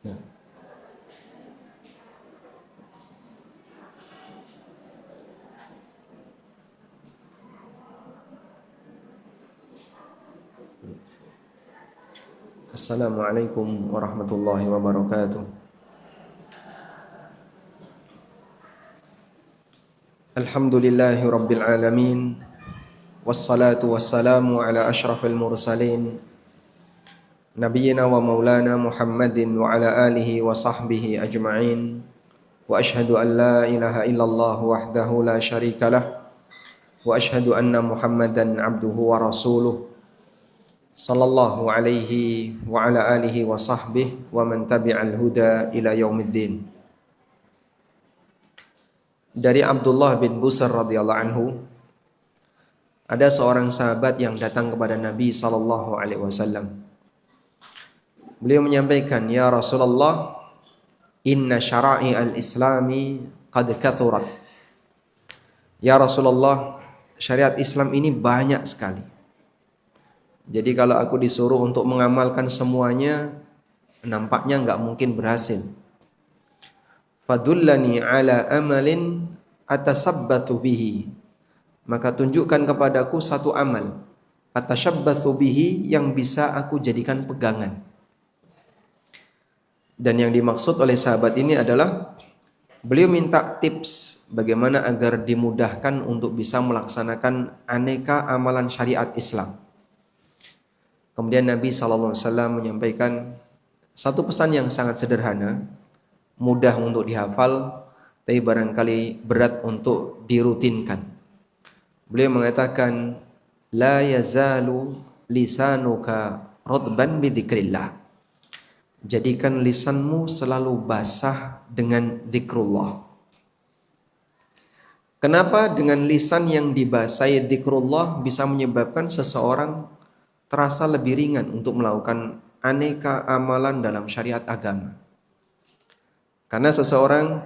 Nah, Assalamualaikum warahmatullahi wabarakatuh. Alhamdulillahi rabbil alamin. Wassalatu wassalamu ala ashrafil mursalin Nabiyyina wa maulana Muhammadin wa ala alihi wa sahbihi ajma'in. Wa ashhadu an la ilaha illallah wahdahu la syarikalah. Wa ashhadu anna Muhammadan abduhu wa rasuluh. Sallallahu alaihi wa ala alihi wa sahbihi wa man tabi'al huda ila yaumiddin. Dari Abdullah bin Busr radhiyallahu anhu, ada seorang sahabat yang datang kepada Nabi sallallahu alaihi wasallam. Beliau menyampaikan, "Ya Rasulullah, inna syara'i al-islami qad kathurat." Ya Rasulullah, syariat Islam ini banyak sekali. Jadi kalau aku disuruh untuk mengamalkan semuanya, nampaknya enggak mungkin berhasil. Fadullani ala amalin atasabbatu bihi. Maka tunjukkan kepadaku satu amal, atashabbathu bihi, yang bisa aku jadikan pegangan. Dan yang dimaksud oleh sahabat ini adalah beliau minta tips bagaimana agar dimudahkan untuk bisa melaksanakan aneka amalan syariat Islam. Kemudian Nabi SAW menyampaikan satu pesan yang sangat sederhana, mudah untuk dihafal, tapi barangkali berat untuk dirutinkan. Beliau mengatakan, la yazalu lisanuka radban bidzikrillah. Jadikan lisanmu selalu basah dengan zikrullah. Kenapa dengan lisan yang dibasahi zikrullah bisa menyebabkan seseorang terasa lebih ringan untuk melakukan aneka amalan dalam syariat agama? Karena seseorang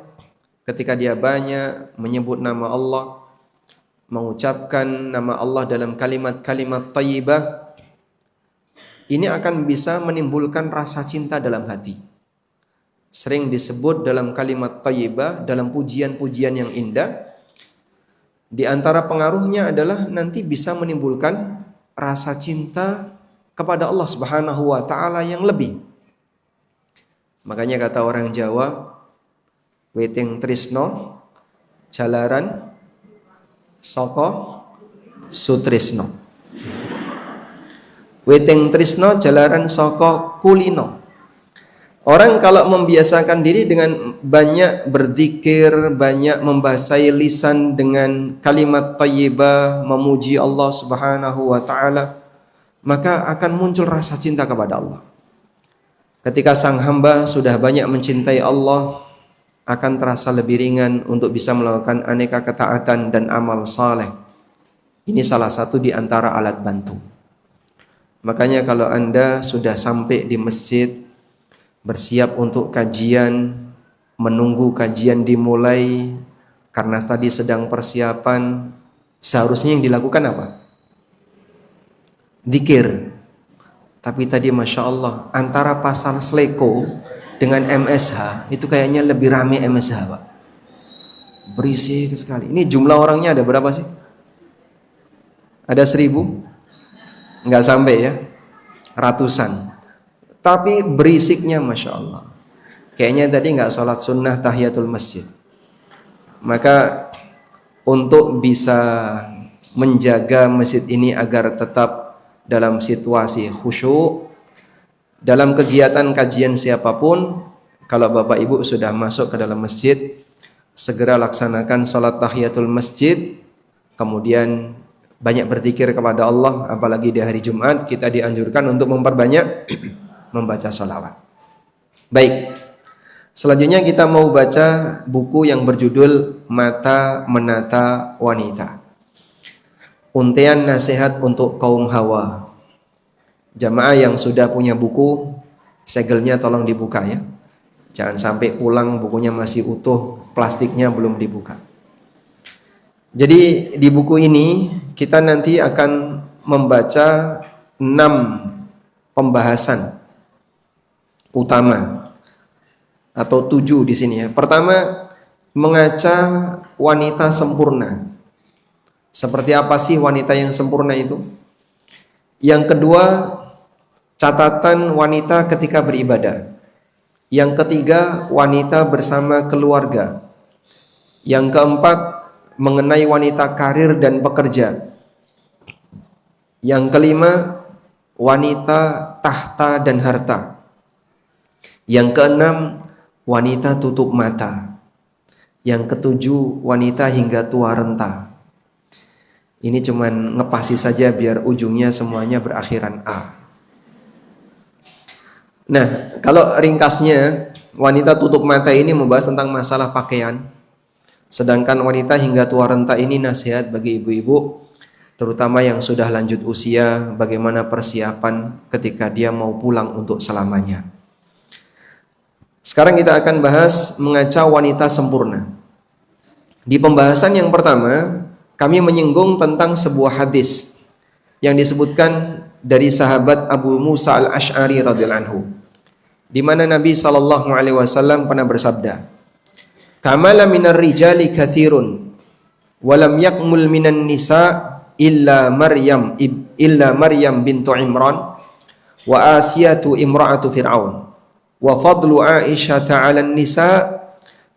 ketika dia banyak menyebut nama Allah, mengucapkan nama Allah dalam kalimat-kalimat thayyibah, ini akan bisa menimbulkan rasa cinta dalam hati. Sering disebut dalam kalimat thayyibah, dalam pujian-pujian yang indah, di antara pengaruhnya adalah nanti bisa menimbulkan rasa cinta kepada Allah Subhanahu wa taala yang lebih. Makanya kata orang Jawa, weting trisno jalaran saka sutrisno. Weting trisno jalaran saka kulino. Orang kalau membiasakan diri dengan banyak berzikir, banyak membasahi lisan dengan kalimat thayyibah, memuji Allah Subhanahu wa taala, maka akan muncul rasa cinta kepada Allah. Ketika sang hamba sudah banyak mencintai Allah, akan terasa lebih ringan untuk bisa melakukan aneka ketaatan dan amal saleh. Ini salah satu di antara alat bantu. Makanya kalau Anda sudah sampai di masjid, bersiap untuk kajian, menunggu kajian dimulai, karena tadi sedang persiapan, seharusnya yang dilakukan apa? Dzikir. Tapi tadi Masya Allah, antara pasar Sleko dengan MSH, itu kayaknya lebih ramai MSH, Pak. Berisik sekali. Ini jumlah orangnya ada berapa sih? Ada 1000? Enggak sampai ya? Ratusan. Tapi berisiknya Masya Allah. Kayaknya tadi nggak sholat sunnah tahiyatul masjid. Maka untuk bisa menjaga masjid ini agar tetap dalam situasi khusyuk, dalam kegiatan kajian siapapun, kalau Bapak Ibu sudah masuk ke dalam masjid, segera laksanakan sholat tahiyatul masjid, kemudian banyak berzikir kepada Allah. Apalagi di hari Jumat kita dianjurkan untuk memperbanyak membaca sholawat. Baik, selanjutnya kita mau baca buku yang berjudul Mata Menata Wanita, Untaian Nasihat untuk Kaum Hawa. Jamaah yang sudah punya buku, segelnya tolong dibuka ya. Jangan sampai pulang bukunya masih utuh, plastiknya belum dibuka. Jadi di buku ini kita nanti akan membaca 6 pembahasan utama atau 7 di sini ya. Pertama, mengaca wanita sempurna. Seperti apa sih wanita yang sempurna itu? Yang kedua, catatan wanita ketika beribadah. Yang ketiga, wanita bersama keluarga. Yang keempat, mengenai wanita karir dan pekerja. Yang kelima, wanita tahta dan harta. Yang keenam, wanita tutup mata. Yang ketujuh, wanita hingga tua renta. Ini cuman ngepasi saja biar ujungnya semuanya berakhiran A. Nah, kalau ringkasnya, wanita tutup mata ini membahas tentang masalah pakaian. Sedangkan wanita hingga tua renta ini nasihat bagi ibu-ibu, terutama yang sudah lanjut usia, bagaimana persiapan ketika dia mau pulang untuk selamanya. Sekarang kita akan bahas mengaca wanita sempurna. Di pembahasan yang pertama, kami menyinggung tentang sebuah hadis yang disebutkan dari sahabat Abu Musa al-Ash'ari radhiyallahu anhu, di mana Nabi SAW pernah bersabda, "Kamala minar rijali kathirun, walam yakmul minan nisa illa Maryam bintu Imran, wa Asiyatu imra'atu Fir'aun, wa fadlu Aisyah 'alan nisa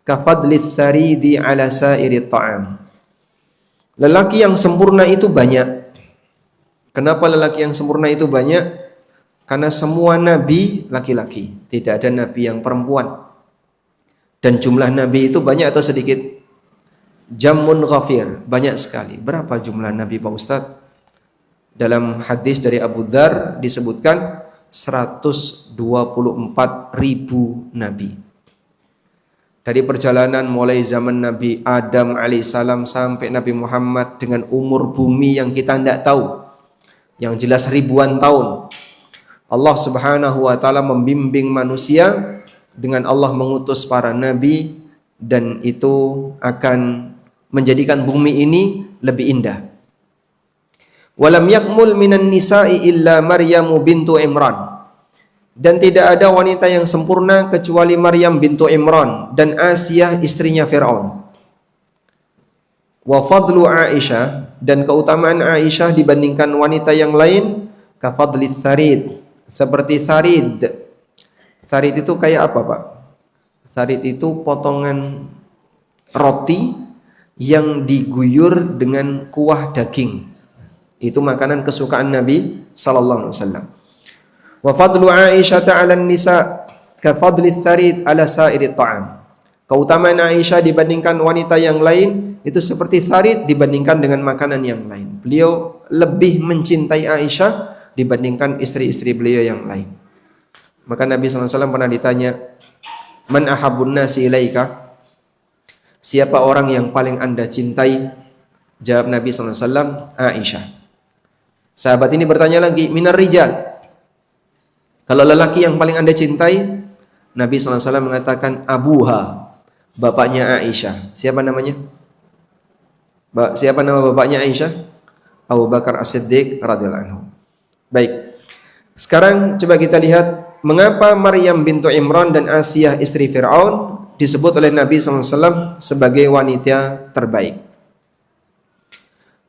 ka fadli tsaridi 'ala sairi ta'am." Lelaki yang sempurna itu banyak. Kenapa lelaki yang sempurna itu banyak? Karena semua nabi laki-laki, tidak ada nabi yang perempuan. Dan jumlah nabi itu banyak atau sedikit? Jamun ghafir, banyak sekali. Berapa jumlah nabi Pak Ustadz? Dalam hadis dari Abu Dzar disebutkan 124.000 nabi. Dari perjalanan mulai zaman Nabi Adam alaihissalam sampai Nabi Muhammad dengan umur bumi yang kita tidak tahu, yang jelas ribuan tahun. Allah Subhanahu wa taala membimbing manusia dengan Allah mengutus para nabi, dan itu akan menjadikan bumi ini lebih indah. Walam yakmul minan nisa'i illa Maryamu bintu Imran. Dan tidak ada wanita yang sempurna kecuali Maryam bintu Imran dan Asiyah istrinya Fir'aun. Wa fadlu Aisyah, dan keutamaan Aisyah dibandingkan wanita yang lain, ka fadli tsarid, seperti sarid. Sarid itu kayak apa, Pak? Sarid itu potongan roti yang diguyur dengan kuah daging. Itu makanan kesukaan Nabi sallallahu alaihi wasallam. Wa fadlu Aisyah 'alan nisa ka fadli tsarid 'ala sairi ta'am. Keutamaan Aisyah dibandingkan wanita yang lain itu seperti tsarid dibandingkan dengan makanan yang lain. Beliau lebih mencintai Aisyah dibandingkan istri-istri beliau yang lain. Maka Nabi SAW pernah ditanya, "Man ahabbun nasi ilaika?" Siapa orang yang paling Anda cintai? Jawab Nabi SAW, Aisyah. Sahabat ini bertanya lagi, "Minar rijal?" Kalau lelaki yang paling Anda cintai? Nabi SAW mengatakan, "Abuha," bapaknya Aisyah. Siapa namanya? Siapa nama bapaknya Aisyah? Abu Bakar As-Siddiq radhiyallahu anhu. Baik. Sekarang coba kita lihat mengapa Maryam bintu Imran dan Asiyah istri Fir'aun disebut oleh Nabi SAW sebagai wanita terbaik.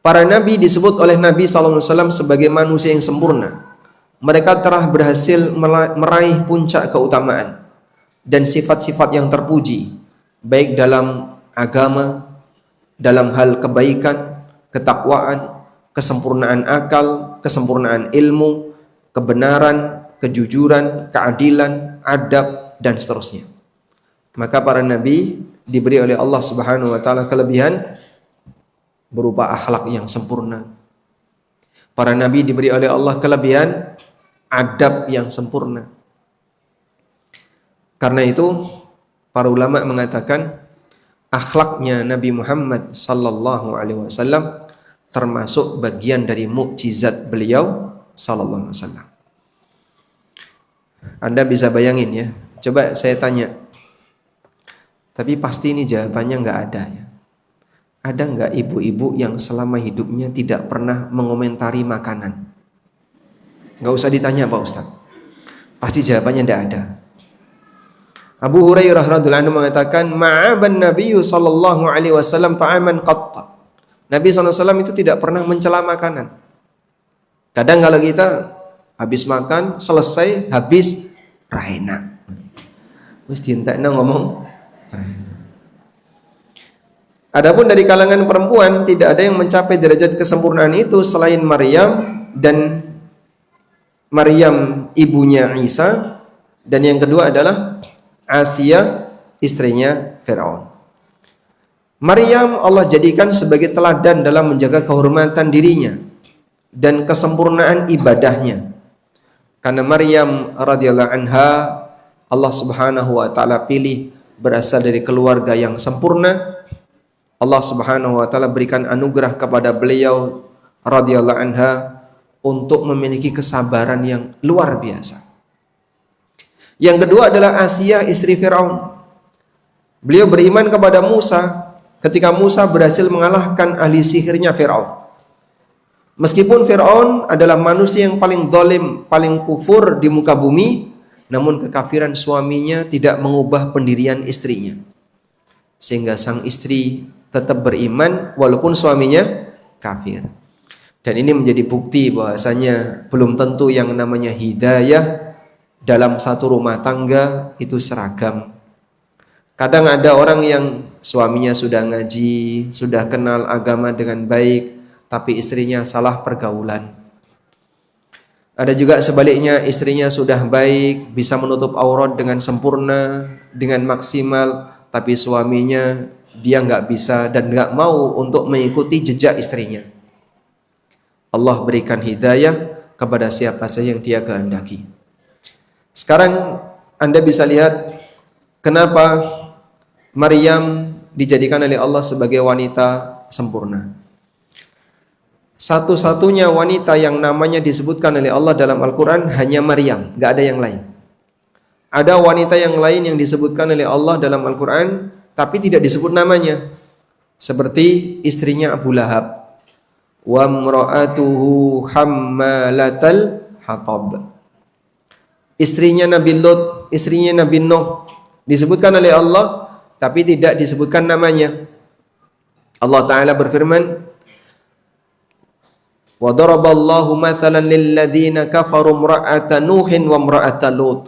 Para nabi disebut oleh Nabi SAW sebagai manusia yang sempurna. Mereka telah berhasil meraih puncak keutamaan dan sifat-sifat yang terpuji, baik dalam agama, dalam hal kebaikan, ketakwaan, kesempurnaan akal, kesempurnaan ilmu, kebenaran, kejujuran, keadilan, adab, dan seterusnya. Maka para nabi diberi oleh Allah Subhanahu wa taala kelebihan berupa akhlak yang sempurna. Para nabi diberi oleh Allah kelebihan adab yang sempurna. Karena itu para ulama mengatakan akhlaknya Nabi Muhammad sallallahu alaihi wasallam termasuk bagian dari mukjizat beliau sallallahu alaihi wasallam. Anda bisa bayangin ya. Coba saya tanya. Tapi pasti ini jawabannya nggak ada ya. Ada nggak ibu-ibu yang selama hidupnya tidak pernah mengomentari makanan? Nggak usah ditanya Pak Ustadz. Pasti jawabannya tidak ada. Abu Hurairah radhiyallahu anhu mengatakan, "Ma'aban Nabiyyu sallallahu alaihi wasallam ta'aman qatta." Nabi SAW itu tidak pernah mencela makanan. Kadang kalau kita habis makan, selesai, habis, raina. Wis dientekno ngomong. Adapun dari kalangan perempuan tidak ada yang mencapai derajat kesempurnaan itu selain Maryam dan Maryam ibunya Isa, dan yang kedua adalah Asia istrinya Firaun. Maryam Allah jadikan sebagai teladan dalam menjaga kehormatan dirinya dan kesempurnaan ibadahnya. Karena Maryam radhiyallahu anha Allah Subhanahu wa taala pilih berasal dari keluarga yang sempurna. Allah Subhanahu wa taala berikan anugerah kepada beliau radhiyallahu anha untuk memiliki kesabaran yang luar biasa. Yang kedua adalah Asia istri Firaun. Beliau beriman kepada Musa ketika Musa berhasil mengalahkan ahli sihirnya Firaun. Meskipun Firaun adalah manusia yang paling zalim, paling kufur di muka bumi, namun kekafiran suaminya tidak mengubah pendirian istrinya. Sehingga sang istri tetap beriman walaupun suaminya kafir. Dan ini menjadi bukti bahwasanya belum tentu yang namanya hidayah dalam satu rumah tangga itu seragam. Kadang ada orang yang suaminya sudah ngaji, sudah kenal agama dengan baik, tapi istrinya salah pergaulan. Ada juga sebaliknya, istrinya sudah baik, bisa menutup aurat dengan sempurna, dengan maksimal, tapi suaminya dia nggak bisa dan nggak mau untuk mengikuti jejak istrinya. Allah berikan hidayah kepada siapa saja yang dia kehendaki. Sekarang Anda bisa lihat kenapa Maryam dijadikan oleh Allah sebagai wanita sempurna. Satu-satunya wanita yang namanya disebutkan oleh Allah dalam Al-Quran hanya Maryam, gak ada yang lain. Ada wanita yang lain yang disebutkan oleh Allah dalam Al-Quran tapi tidak disebut namanya, seperti istrinya Abu Lahab, wa imra'atuhu hammalatal hatab. Istrinya Nabi Lut, istrinya Nabi Nuh disebutkan oleh Allah tapi tidak disebutkan namanya. Allah Ta'ala berfirman, wa daraballahu mathalan lilladzina kafaru imra'ata Nuhin wa imra'ata Lut.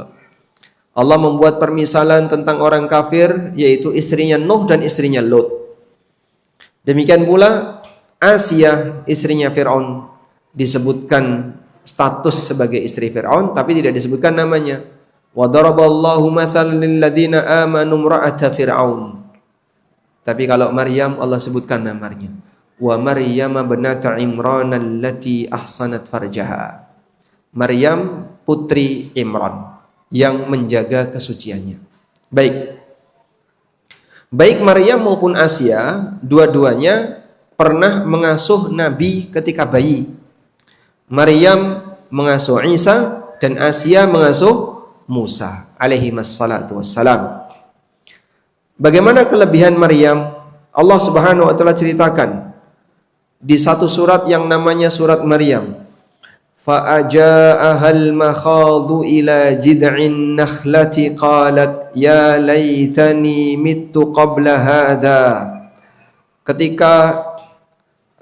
Allah membuat permisalan tentang orang kafir, yaitu istrinya Nuh dan istrinya Lut. Demikian pula Asia istrinya Fir'aun disebutkan status sebagai istri Fir'aun tapi tidak disebutkan namanya. Wa daraballahu mathalan lilladzina amanu imra'ata Fir'aun. Tapi kalau Maryam Allah sebutkan namanya. Wa Maryam binata Imran allati ahsanat farjaha. Maryam putri Imran yang menjaga kesuciannya. Baik Maryam maupun Asia, dua-duanya pernah mengasuh Nabi ketika bayi. Maryam mengasuh Isa dan Asia mengasuh Musa alaihi wassalatu wassalam. Bagaimana kelebihan Maryam? Allah Subhanahu wa taala ceritakan di satu surat yang namanya surat Maryam. Fa'aja'ahal makhadu ila jid'in nakhlati qalat ya laitani mittu qabla hadha. Ketika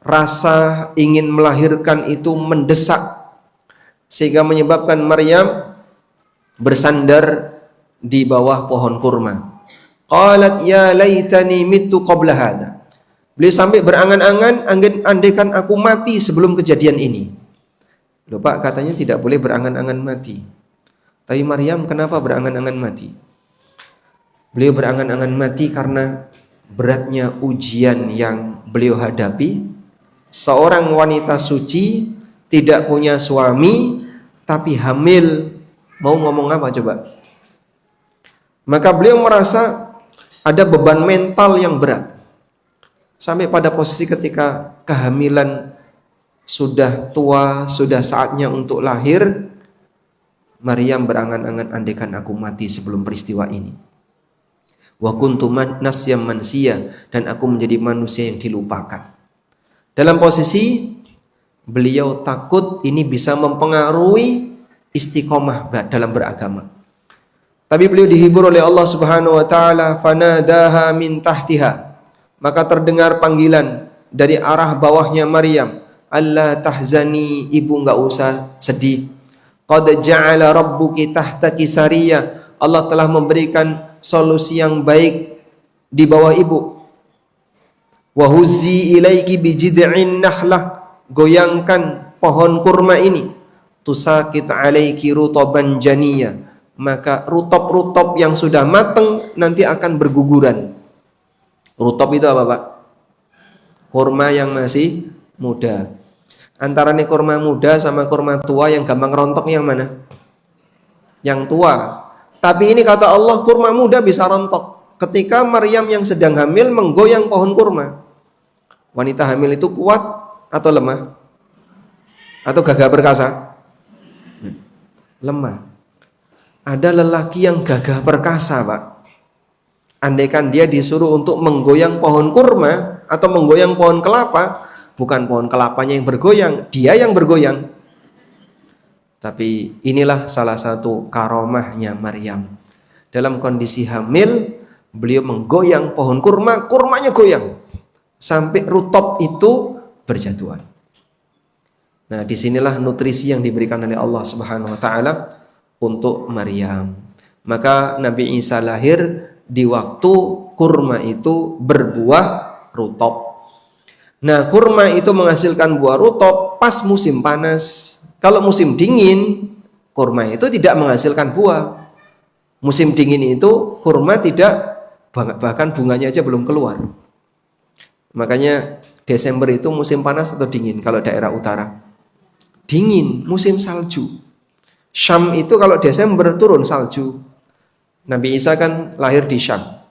rasa ingin melahirkan itu mendesak sehingga menyebabkan Maryam bersandar di bawah pohon kurma. Qalat ya laitani mittu qabla hadha. Beliau sampai berangan-angan, andaikan aku mati sebelum kejadian ini. Loh Pak, katanya tidak boleh berangan-angan mati. Tapi Maryam kenapa berangan-angan mati? Beliau berangan-angan mati karena beratnya ujian yang beliau hadapi. Seorang wanita suci, tidak punya suami, tapi hamil. Mau ngomong apa coba? Maka beliau merasa ada beban mental yang berat. Sampai pada posisi ketika kehamilan sudah tua, sudah saatnya untuk lahir, Maryam berangan-angan andaikan aku mati sebelum peristiwa ini. Wa kuntu nasyam mansiya, dan aku menjadi manusia yang dilupakan. Dalam posisi beliau takut ini bisa mempengaruhi istiqomah dalam beragama. Tapi beliau dihibur oleh Allah Subhanahu wa taala, fanadaha min tahtiha. Maka terdengar panggilan dari arah bawahnya Maryam, "Allah tahzani, ibu enggak usah sedih. Qad ja'ala rabbuki tahtaki sariyah." Allah telah memberikan solusi yang baik di bawah ibu. Wa huzzi ilaiki bi jid'in nakhlah. Goyangkan pohon kurma ini. Tusakit alaiki rutaban janiyah. Maka rutop-rutop yang sudah matang nanti akan berguguran. Rutop itu apa, Pak? Kurma yang masih muda. Antara nih kurma muda sama kurma tua yang gampang rontok yang mana? Yang tua. Tapi ini kata Allah, kurma muda bisa rontok. Ketika Maryam yang sedang hamil menggoyang pohon kurma. Wanita hamil itu kuat atau lemah? Atau gagah perkasa? Lemah. Ada lelaki yang gagah perkasa, Pak. Andaikan dia disuruh untuk menggoyang pohon kurma atau menggoyang pohon kelapa, bukan pohon kelapanya yang bergoyang, dia yang bergoyang. Tapi inilah salah satu karomahnya Maryam. Dalam kondisi hamil, beliau menggoyang pohon kurma, kurmanya goyang. Sampai rutop itu berjatuhan. Nah, disinilah nutrisi yang diberikan oleh Allah Subhanahu wa taala untuk Maryam. Maka Nabi Isa lahir di waktu kurma itu berbuah rutop. Nah, kurma itu menghasilkan buah rutop pas musim panas. Kalau musim dingin, kurma itu tidak menghasilkan buah. Musim dingin itu kurma tidak, bahkan bunganya aja belum keluar. Makanya Desember itu musim panas atau dingin kalau daerah utara? Dingin, musim salju. Syam itu kalau Desember turun salju. Nabi Isa kan lahir di Syam.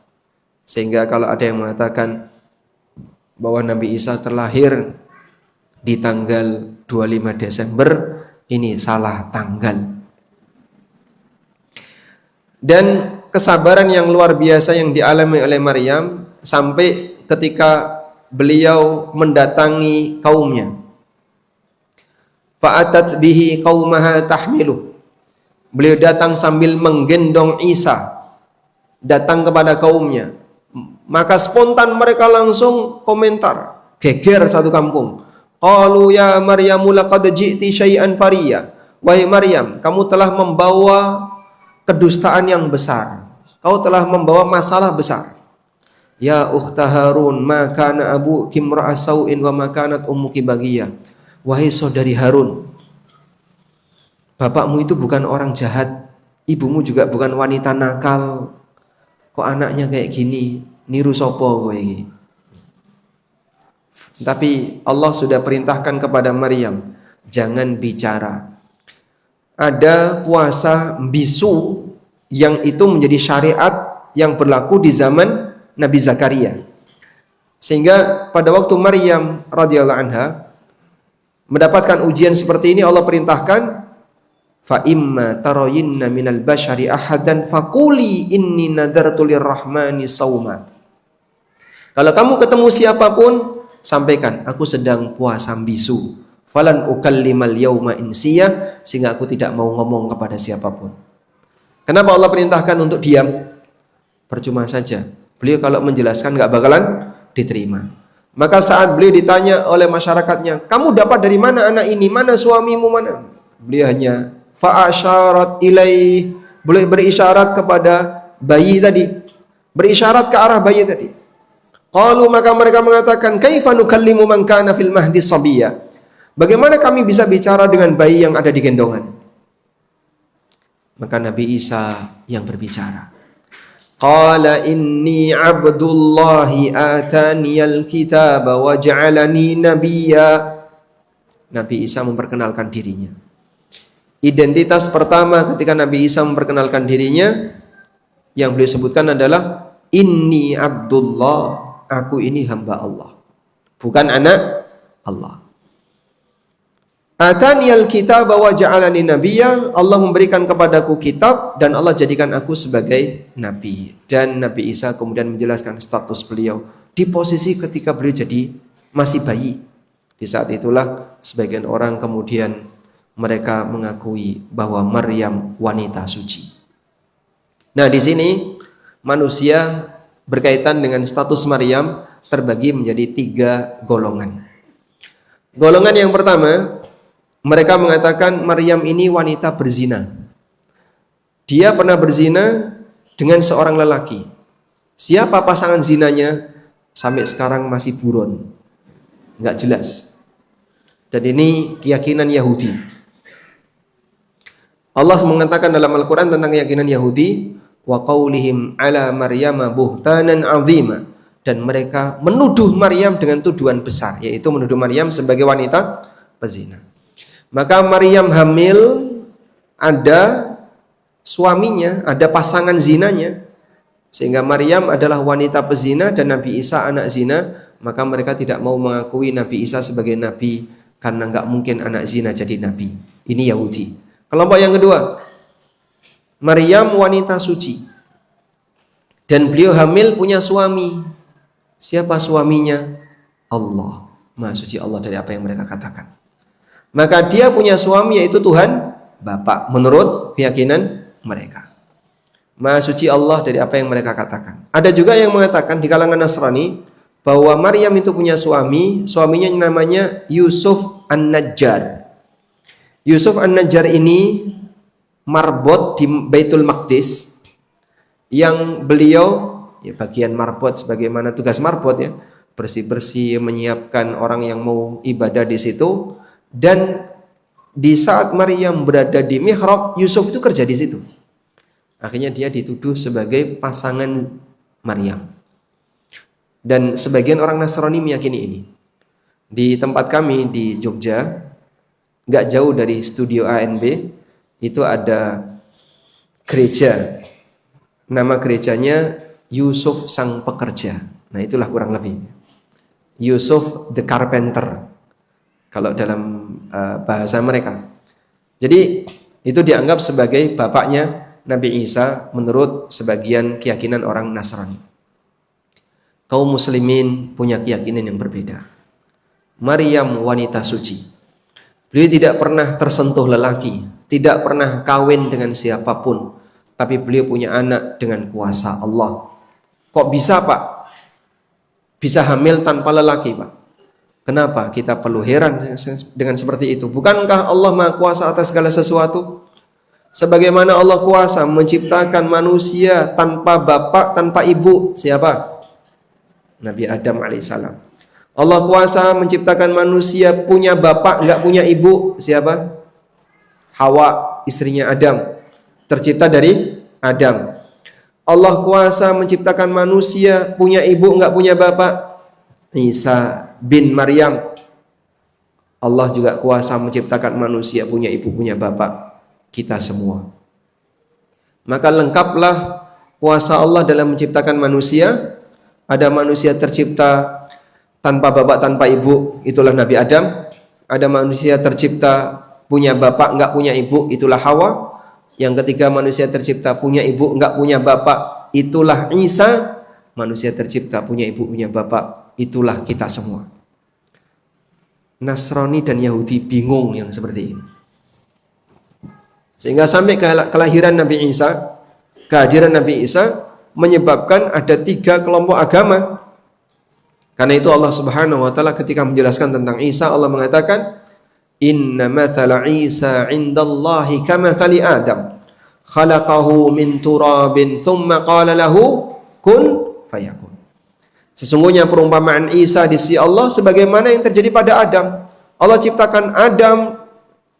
Sehingga kalau ada yang mengatakan bahwa Nabi Isa terlahir di tanggal 25 Desember, ini salah tanggal. Dan kesabaran yang luar biasa yang dialami oleh Maryam sampai ketika beliau mendatangi kaumnya. Fa'atat bihi qaumaha tahmilu. Beliau datang sambil menggendong Isa, datang kepada kaumnya. Maka spontan mereka langsung komentar, geger satu kampung. Qalu ya Maryamu laqad ji'ti syai'an fariya. Wahai Maryam, kamu telah membawa kedustaan yang besar. Kau telah membawa masalah besar. Ya ukhta Harun, ma kana abuki imra'a sau'in wa ma kanat ummuki baghiyah. Wahai saudari Harun, bapakmu itu bukan orang jahat, ibumu juga bukan wanita nakal. Kok anaknya kayak gini? Niru sopo kowe iki? Tapi Allah sudah perintahkan kepada Maryam, jangan bicara. Ada puasa bisu yang itu menjadi syariat yang berlaku di zaman Nabi Zakaria. Sehingga pada waktu Maryam radhiyallahu anha mendapatkan ujian seperti ini, Allah perintahkan, fa imma tarayinna minal bashari ahadan faquli inni nadartu lirrahmani sauma. Kalau kamu ketemu siapapun, sampaikan, aku sedang puasa bisu. Falan ukallimal yauma insiya, sehingga aku tidak mau ngomong kepada siapapun. Kenapa Allah perintahkan untuk diam? Percuma saja. Beliau kalau menjelaskan nggak bakalan diterima. Maka saat beliau ditanya oleh masyarakatnya, kamu dapat dari mana anak ini? Mana suamimu? Mana? Beliau hanya fa'asyarat ilaih. Beliau berisyarat kepada bayi tadi. Berisyarat ke arah bayi tadi. Qalu, maka mereka mengatakan, kaifa nukallimu man kana fil mahdi sabiyya? Bagaimana kami bisa bicara dengan bayi yang ada di gendongan? Maka Nabi Isa yang berbicara. Qala inni abdullahi ataniyal kitaba wa ja'alani nabiyya. Nabi Isa memperkenalkan dirinya. Identitas pertama ketika Nabi Isa memperkenalkan dirinya yang beliau sebutkan adalah inni abdullah, aku ini hamba Allah, bukan anak Allah. Ataniyal kitaba wa ja'alani nabiyya, Allah memberikan kepadaku kitab dan Allah jadikan aku sebagai nabi. Dan Nabi Isa kemudian menjelaskan status beliau di posisi ketika beliau jadi masih bayi. Di saat itulah sebagian orang kemudian mereka mengakui bahwa Maryam wanita suci. Nah, di sini manusia berkaitan dengan status Maryam terbagi menjadi 3 golongan. Golongan yang pertama, mereka mengatakan Maryam ini wanita berzina. Dia pernah berzina dengan seorang lelaki. Siapa pasangan zinanya? Sampai sekarang masih buron, nggak jelas. Dan ini keyakinan Yahudi. Allah mengatakan dalam Al-Quran tentang keyakinan Yahudi, wa qaulihim ala Maryama buhtanan azima, dan mereka menuduh Maryam dengan tuduhan besar, yaitu menuduh Maryam sebagai wanita pezina. Maka Maryam hamil, ada suaminya, ada pasangan zinanya, sehingga Maryam adalah wanita pezina dan Nabi Isa anak zina. Maka mereka tidak mau mengakui Nabi Isa sebagai nabi, karena nggak mungkin anak zina jadi nabi. Ini Yahudi. Kelompok yang kedua, Maryam wanita suci dan beliau hamil punya suami. Siapa suaminya? Allah. Maha suci Allah dari apa yang mereka katakan. Maka dia punya suami, yaitu Tuhan Bapa, menurut keyakinan mereka. Maha suci Allah dari apa yang mereka katakan. Ada juga yang mengatakan di kalangan Nasrani bahwa Maryam itu punya suami, suaminya namanya Yusuf An-Najjar. Yusuf An-Najjar ini marbot di Baitul Maqdis, yang beliau, ya bagian marbot sebagaimana tugas marbot ya, bersih-bersih, menyiapkan orang yang mau ibadah di situ. Dan di saat Maryam berada di mihrab, Yusuf itu kerja di situ. Akhirnya dia dituduh sebagai pasangan Maryam. Dan sebagian orang Nasrani meyakini ini. Di tempat kami di Jogja, gak jauh dari studio ANB, itu ada gereja. Nama gerejanya Yusuf Sang Pekerja. Nah, itulah kurang lebih Yusuf the Carpenter kalau dalam bahasa mereka. Jadi itu dianggap sebagai bapaknya Nabi Isa menurut sebagian keyakinan orang Nasrani. Kaum muslimin punya keyakinan yang berbeda. Maryam wanita suci. Beliau tidak pernah tersentuh lelaki, tidak pernah kawin dengan siapapun, tapi beliau punya anak dengan kuasa Allah. Kok bisa, Pak? Bisa hamil tanpa lelaki, Pak? Kenapa kita perlu heran dengan seperti itu? Bukankah Allah Maha Kuasa atas segala sesuatu? Sebagaimana Allah kuasa menciptakan manusia tanpa bapak, tanpa ibu. Siapa? Nabi Adam alaihissalam. Allah kuasa menciptakan manusia punya bapak, enggak punya ibu. Siapa? Hawa, istrinya Adam. Tercipta dari Adam. Allah kuasa menciptakan manusia punya ibu, enggak punya bapak. Isa bin Maryam. Allah juga kuasa menciptakan manusia punya ibu, punya bapak. Kita semua. Maka lengkaplah kuasa Allah dalam menciptakan manusia. Ada manusia tercipta tanpa bapak, tanpa ibu, itulah Nabi Adam. Ada manusia tercipta punya bapak, enggak punya ibu, itulah Hawa. Yang ketiga, manusia tercipta punya ibu, enggak punya bapak, itulah Isa. Manusia tercipta punya ibu, punya bapak, itulah kita semua. Nasrani dan Yahudi bingung yang seperti ini. Sehingga sampai kelahiran Nabi Isa, kehadiran Nabi Isa menyebabkan ada 3 kelompok agama. Karena itu Allah Subhanahu wa taala ketika menjelaskan tentang Isa, Allah mengatakan, "Inna mathala Isa 'indallahi kamathali Adam, khalaqahu min turabin thumma qala lahu kun fayakun." Sesungguhnya perumpamaan Isa di sisi Allah sebagaimana yang terjadi pada Adam. Allah ciptakan Adam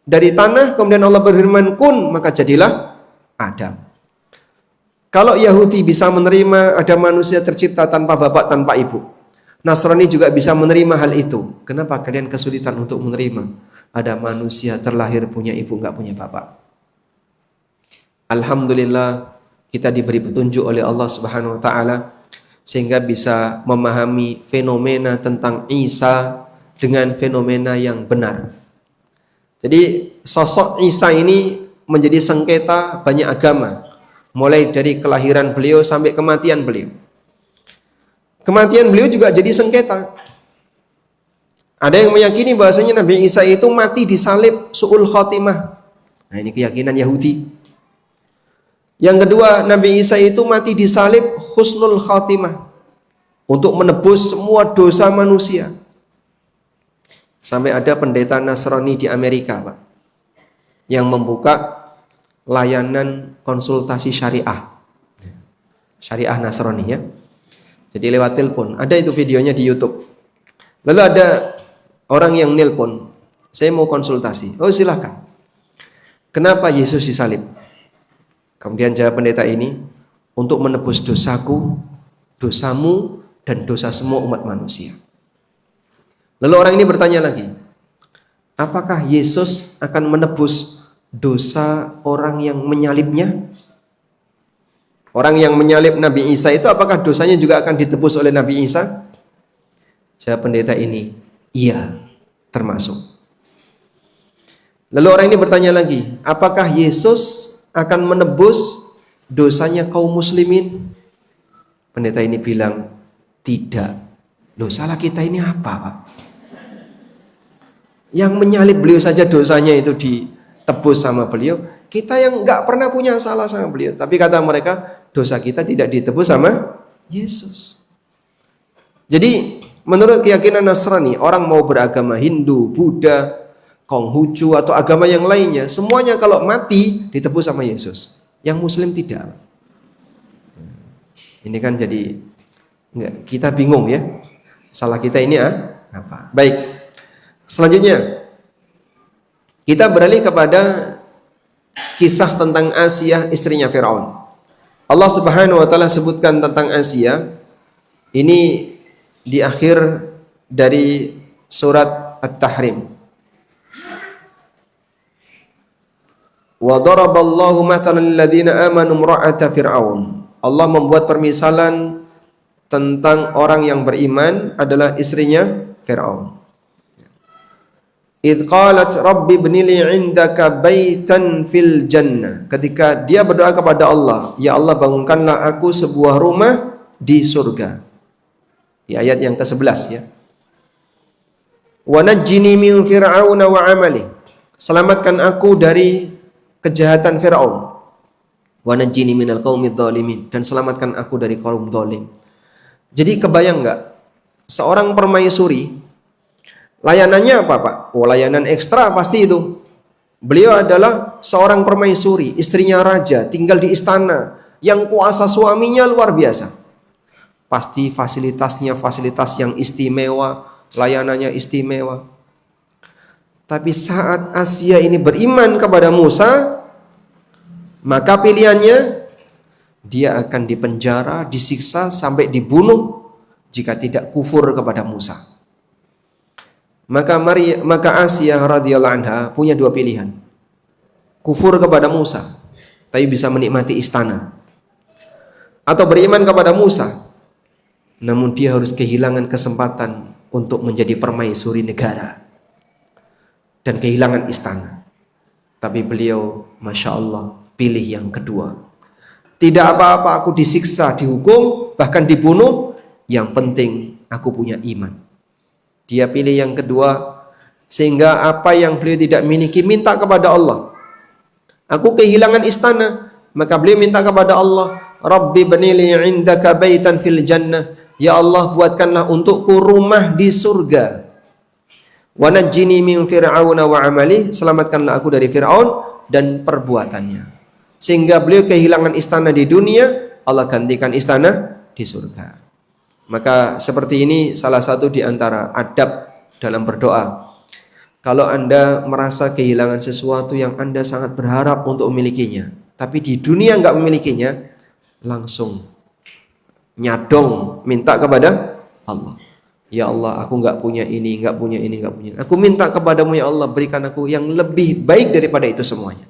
dari tanah, kemudian Allah berfirman kun, maka jadilah Adam. Kalau Yahudi bisa menerima ada manusia tercipta tanpa bapak, tanpa ibu, Nasrani juga bisa menerima hal itu. Kenapa kalian kesulitan untuk menerima ada manusia terlahir punya ibu, enggak punya bapak? Alhamdulillah kita diberi petunjuk oleh Allah Subhanahu wa taala sehingga bisa memahami fenomena tentang Isa dengan fenomena yang benar. Jadi sosok Isa ini menjadi sengketa banyak agama, mulai dari kelahiran beliau sampai kematian beliau. Kematian beliau juga jadi sengketa. Ada yang meyakini bahasanya Nabi Isa itu mati disalib su'ul khotimah. Nah, ini keyakinan Yahudi. Yang kedua, Nabi Isa itu mati disalib husnul khatimah, untuk menebus semua dosa manusia. Sampai ada pendeta Nasrani di Amerika, Pak, yang membuka layanan konsultasi syariah Nasrani ya. Jadi lewat telepon. Ada itu videonya di YouTube. Lalu ada orang yang nelpon, saya mau konsultasi. Oh silahkan. Kenapa Yesus disalib? Kemudian jawab pendeta ini, untuk menebus dosaku, dosamu, dan dosa semua umat manusia. Lalu orang ini bertanya lagi, apakah Yesus akan menebus dosa orang yang menyalibnya? Orang yang menyalib Nabi Isa itu apakah dosanya juga akan ditebus oleh Nabi Isa? Jawab pendeta ini, iya, termasuk. Lalu orang ini bertanya lagi, apakah Yesus akan menebus dosanya kaum muslimin? Pendeta ini bilang, tidak. Loh, salah kita ini apa, Pak? Yang menyalib beliau saja dosanya itu ditebus sama beliau. Kita yang nggak pernah punya salah sama beliau. Tapi kata mereka, dosa kita tidak ditebus sama Yesus. Jadi menurut keyakinan Nasrani, orang mau beragama Hindu, Buddha, Konghucu atau agama yang lainnya, semuanya kalau mati ditebus sama Yesus. Yang Muslim tidak. Ini kan jadi kita bingung ya. Salah kita ini apa? Baik. Selanjutnya kita beralih kepada kisah tentang Asiyah, istrinya Firaun. Allah Subhanahu wa taala sebutkan tentang Asiyah ini di akhir dari surat At-Tahrim. Wa daraballahu mathalan lil ladzina amanu imra'ata fir'aun. Allah membuat permisalan tentang orang yang beriman adalah istrinya Firaun. Idh qalat rabbi ibnili 'indaka baitan fil jannah. Ketika dia berdoa kepada Allah, ya Allah bangunkanlah aku sebuah rumah di surga. Di ayat yang ke-11 ya. Wa najjini min fir'auna wa 'amali. Selamatkan aku dari kejahatan Firaun. Wa najjini minal qaumidz zalimin, dan selamatkan aku dari kaum zalim. Jadi kebayang enggak? Seorang permaisuri layanannya apa, Pak? Oh, layanan ekstra pasti itu. Beliau adalah seorang permaisuri, istrinya raja, tinggal di istana, yang kuasa suaminya luar biasa. Pasti fasilitasnya fasilitas yang istimewa, layanannya istimewa. Tapi saat Asiyah ini beriman kepada Musa, maka pilihannya dia akan dipenjara, disiksa sampai dibunuh jika tidak kufur kepada Musa. Maka Asiyah radhiyallahu anha punya dua pilihan. Kufur kepada Musa, tapi bisa menikmati istana. Atau beriman kepada Musa, namun dia harus kehilangan kesempatan untuk menjadi permaisuri negara dan kehilangan istana. Tapi beliau, Masya Allah, pilih yang kedua. Tidak apa-apa aku disiksa, dihukum, bahkan dibunuh, yang penting aku punya iman. Dia pilih yang kedua, sehingga apa yang beliau tidak miliki minta kepada Allah. Aku kehilangan istana, maka beliau minta kepada Allah, Rabbi banili 'indaka baitan fil jannah. Ya Allah, buatkanlah untukku rumah di surga. Wa najjini min fir'auna wa 'amali, selamatkanlah aku dari Firaun dan perbuatannya. Sehingga beliau kehilangan istana di dunia, Allah gantikan istana di surga. Maka seperti ini salah satu di antara adab dalam berdoa. Kalau Anda merasa kehilangan sesuatu yang Anda sangat berharap untuk memilikinya, tapi di dunia enggak memilikinya, langsung nyadong minta kepada Allah. Ya Allah, aku enggak punya ini, enggak punya ini, enggak punya. Aku minta kepadamu ya Allah, berikan aku yang lebih baik daripada itu semuanya.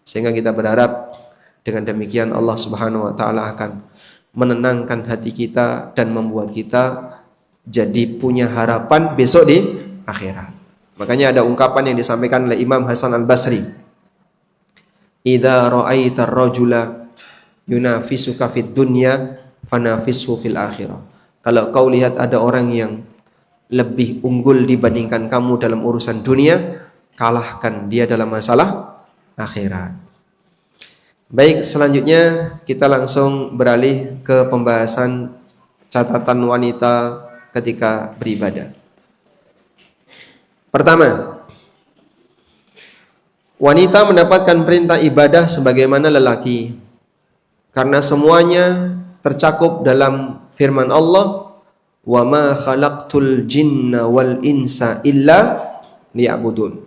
Sehingga kita berharap dengan demikian Allah Subhanahu wa taala akan menenangkan hati kita dan membuat kita jadi punya harapan besok di akhirat. Makanya ada ungkapan yang disampaikan oleh Imam Hasan Al-Basri. Idza ra'aita ar-rajula yunafisuka fid dunya fanafishu fil akhirah. Kalau kau lihat ada orang yang lebih unggul dibandingkan kamu dalam urusan dunia, kalahkan dia dalam masalah akhirat. Baik, selanjutnya kita langsung beralih ke pembahasan catatan wanita ketika beribadah. Pertama, wanita mendapatkan perintah ibadah sebagaimana lelaki, karena semuanya tercakup dalam firman Allah, "Wa ma khalaqtul jinna wal insa illa liya'budun."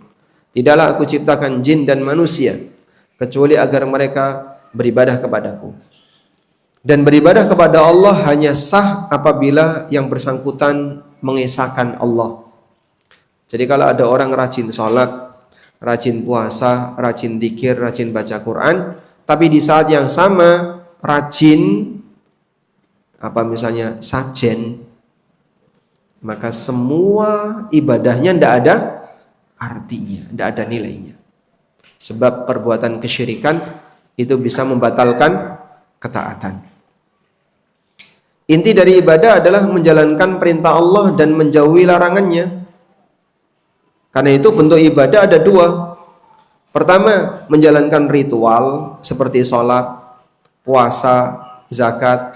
Tidaklah aku ciptakan jin dan manusia kecuali agar mereka beribadah kepadaku. Dan beribadah kepada Allah hanya sah apabila yang bersangkutan mengesahkan Allah. Jadi kalau ada orang rajin sholat, rajin puasa, rajin zikir, rajin baca Quran, tapi di saat yang sama rajin misalnya sajen, maka semua ibadahnya tidak ada artinya, tidak ada nilainya. Sebab perbuatan kesyirikan itu bisa membatalkan ketaatan. Inti dari ibadah adalah menjalankan perintah Allah dan menjauhi larangannya. Karena itu bentuk ibadah ada dua. Pertama, menjalankan ritual seperti sholat, puasa, zakat.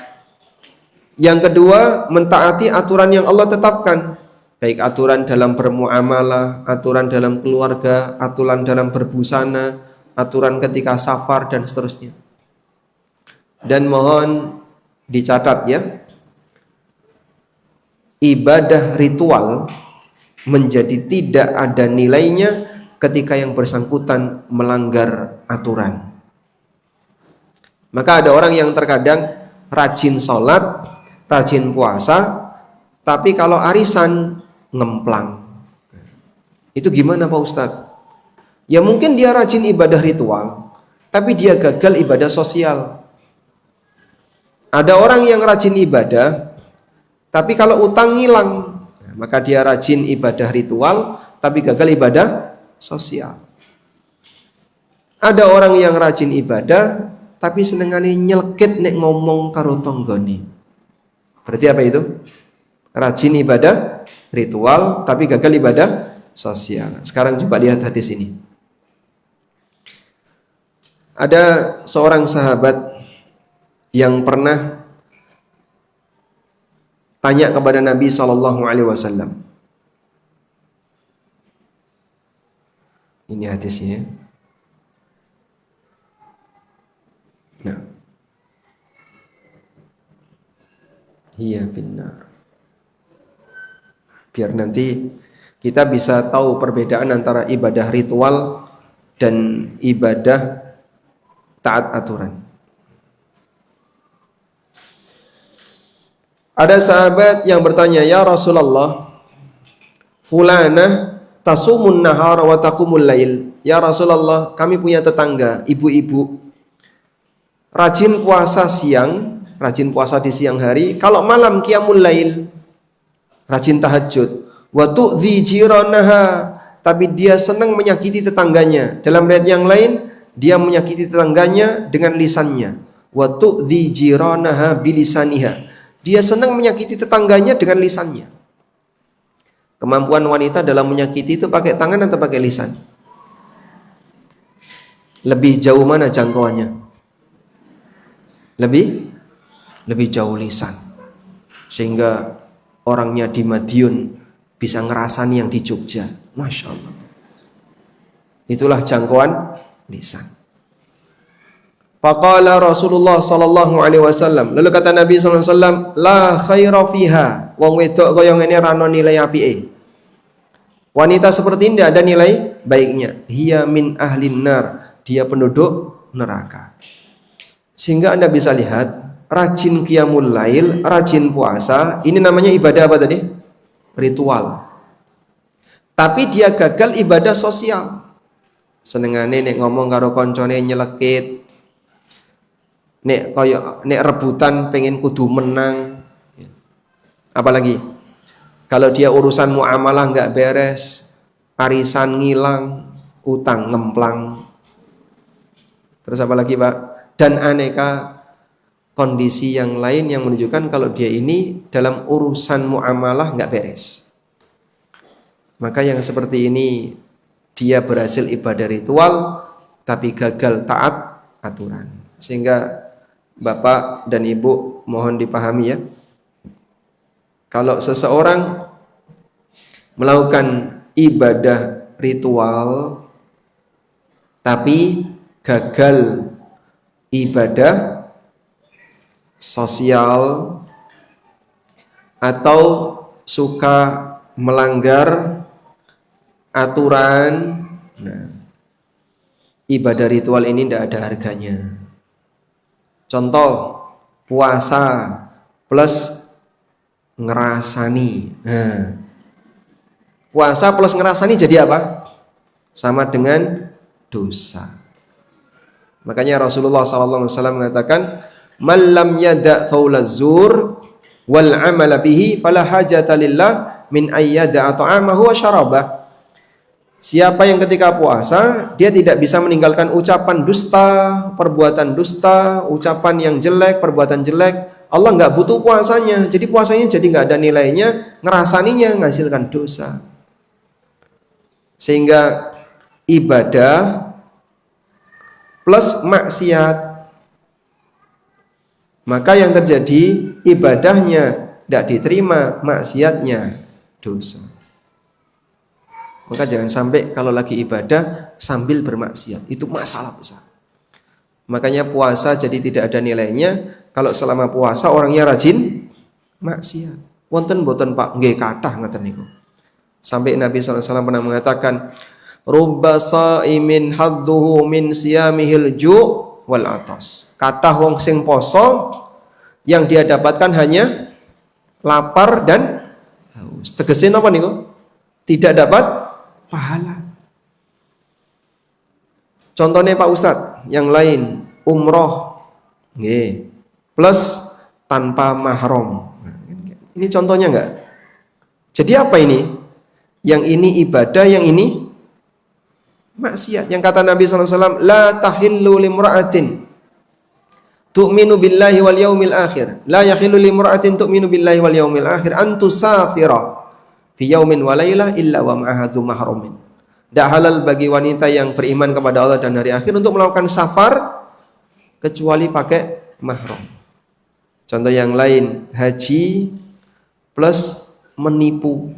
Yang kedua, mentaati aturan yang Allah tetapkan. Baik aturan dalam bermuamalah, aturan dalam keluarga, aturan dalam berbusana, aturan ketika safar, dan seterusnya. Dan mohon dicatat ya, ibadah ritual menjadi tidak ada nilainya ketika yang bersangkutan melanggar aturan. Maka ada orang yang terkadang rajin sholat, rajin puasa, tapi kalau arisan ngemplang. Itu gimana Pak Ustadz? Ya mungkin dia rajin ibadah ritual, tapi dia gagal ibadah sosial. Ada orang yang rajin ibadah, tapi kalau utang ngilang, maka dia rajin ibadah ritual, tapi gagal ibadah sosial. Ada orang yang rajin ibadah, tapi senengane nyelkit nek ngomong karo tonggone. Berarti apa itu? Rajin ibadah ritual, tapi gagal ibadah sosial. Sekarang coba lihat hadis ini. Ada seorang sahabat yang pernah tanya kepada Nabi SAW. Ini hadisnya. Nah, iya benar. Biar nanti kita bisa tahu perbedaan antara ibadah ritual dan ibadah taat aturan. Ada sahabat yang bertanya, "Ya Rasulullah, fulanah tasumun nahar wa taqumul lail." Ya Rasulullah, kami punya tetangga, ibu-ibu, rajin puasa siang, rajin puasa di siang hari, kalau malam qiyamul lail, rajin tahajud. Wa tu'dzi jiranaha, tapi dia senang menyakiti tetangganya. Dalam riwayat yang lain, dia menyakiti tetangganya dengan lisannya. Wa tu'dzi jiranaha bilisaniha. Dia senang menyakiti tetangganya dengan lisannya. Kemampuan wanita dalam menyakiti itu pakai tangan atau pakai lisan? Lebih jauh mana jangkauannya? Lebih jauh lisan. Sehingga orangnya di Madiun bisa ngerasani yang di Jogja. Masya Allah. Itulah jangkauan lisan. Faqala Rasulullah sallallahu alaihi wasallam. Lalu kata Nabi sallallahu alaihi wasallam, la khaira fiha. Wong wedok kaya ngene ra ono nilai apike. Wanita seperti ini tidak ada nilai baiknya. Hiya min ahlin nar. Dia penduduk neraka. Sehingga Anda bisa lihat, rajin qiyamul lail, rajin puasa, ini namanya ibadah apa tadi? Ritual. Tapi dia gagal ibadah sosial. Senengane nek ngomong karo koncone nyelekit, nek rebutan pengen kudu menang. Apalagi kalau dia urusan muamalah nggak beres, arisan ngilang, utang ngemplang. Terus apa lagi Pak? Dan aneka kondisi yang lain yang menunjukkan kalau dia ini dalam urusan muamalah nggak beres. Maka yang seperti ini dia berhasil ibadah ritual tapi gagal taat aturan. Sehingga Bapak dan Ibu mohon dipahami ya. Kalau seseorang melakukan ibadah ritual tapi gagal ibadah sosial atau suka melanggar aturan, nah, ibadah ritual ini tidak ada harganya. Contoh, puasa plus ngerasani. Nah, puasa plus ngerasani jadi apa? Sama dengan dosa. Makanya Rasulullah SAW mengatakan, "Man lam yada' qaulaz zur wal 'amala bihi fala hajata lillah min ayyada'a ta'amahu wa syarabah." Siapa yang ketika puasa dia tidak bisa meninggalkan ucapan dusta, perbuatan dusta, ucapan yang jelek, perbuatan jelek, Allah nggak butuh puasanya. Jadi puasanya jadi nggak ada nilainya, ngerasaninya menghasilkan dosa. Sehingga ibadah plus maksiat, maka yang terjadi ibadahnya tidak diterima, maksiatnya dosa. Maka jangan sampai kalau lagi ibadah sambil bermaksiat, itu masalah besar. Makanya puasa jadi tidak ada nilainya kalau selama puasa orangnya rajin maksiat. Wonten boten Pak, nggih kathah ngoten niku. Sampai Nabi SAW pernah mengatakan, "Rubba shaimin hadduhu min siyamihil ju' wal atas." Kathah wong sing poso yang dia dapatkan hanya lapar dan haus. Tegese napa niku? Tidak dapat pahala. Contohnya Pak Ustadz, yang lain umroh, nggih, plus tanpa mahram. Ini contohnya enggak? Jadi apa ini? Yang ini ibadah, yang ini maksiat. Yang kata Nabi SAW, la tahillu limra'atin tu'minu billahi wal yaumil akhir. La yahillu limra'atin tu'minu billahi wal yaumil akhir an tusafira fi yaumin wa lailah illa wa ma'ahadhu mahramin. Tidak halal bagi wanita yang beriman kepada Allah dan hari akhir untuk melakukan safar kecuali pakai mahram. Contoh yang lain, haji plus menipu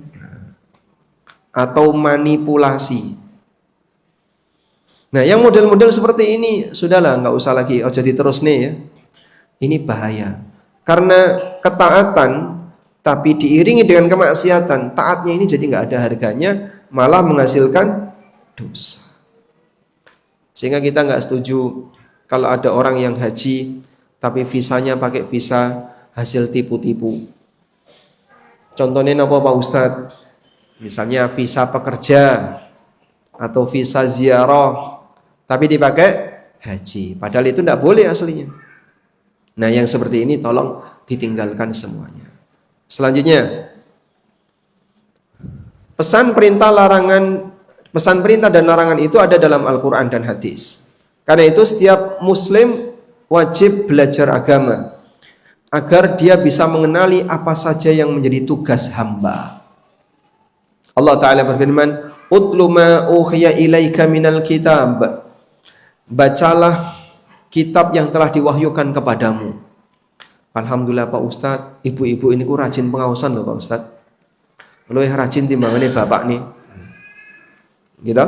atau manipulasi. Nah, yang model-model seperti ini sudahlah, nggak usah lagi, oh jadi terus nih ya. Ini bahaya. Karena ketaatan tapi diiringi dengan kemaksiatan, taatnya ini jadi nggak ada harganya, malah menghasilkan dosa. Sehingga kita nggak setuju kalau ada orang yang haji tapi visanya pakai visa hasil tipu-tipu. Contohnya apa Pak Ustadz? Misalnya visa pekerja atau visa ziarah tapi dipakai haji, padahal itu tidak boleh aslinya. Nah, yang seperti ini tolong ditinggalkan semuanya. Selanjutnya, pesan perintah dan larangan itu ada dalam Al-Quran dan hadis. Karena itu setiap muslim wajib belajar agama agar dia bisa mengenali apa saja yang menjadi tugas hamba. Allah Ta'ala berfirman, "Utlu ma uhiya ilaika minal kitab." Bacalah kitab yang telah diwahyukan kepadamu. Alhamdulillah Pak Ustadz, ibu-ibu ini ku rajin pengawasan loh Pak Ustadz. Luwih rajin timbangannya bapak nih. Gitu?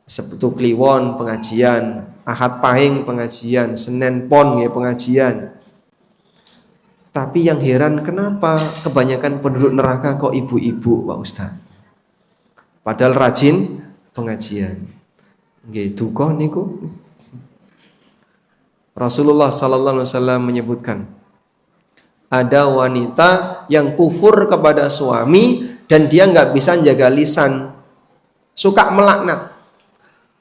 Sabtu Kliwon pengajian, Ahad Pahing pengajian, Senin Pon ya pengajian. Tapi yang heran kenapa kebanyakan penduduk neraka kok ibu-ibu Pak Ustadz? Padahal rajin pengajian. Nggih, duka niku. Rasulullah sallallahu alaihi wasallam menyebutkan ada wanita yang kufur kepada suami dan dia nggak bisa jaga lisan, suka melaknat.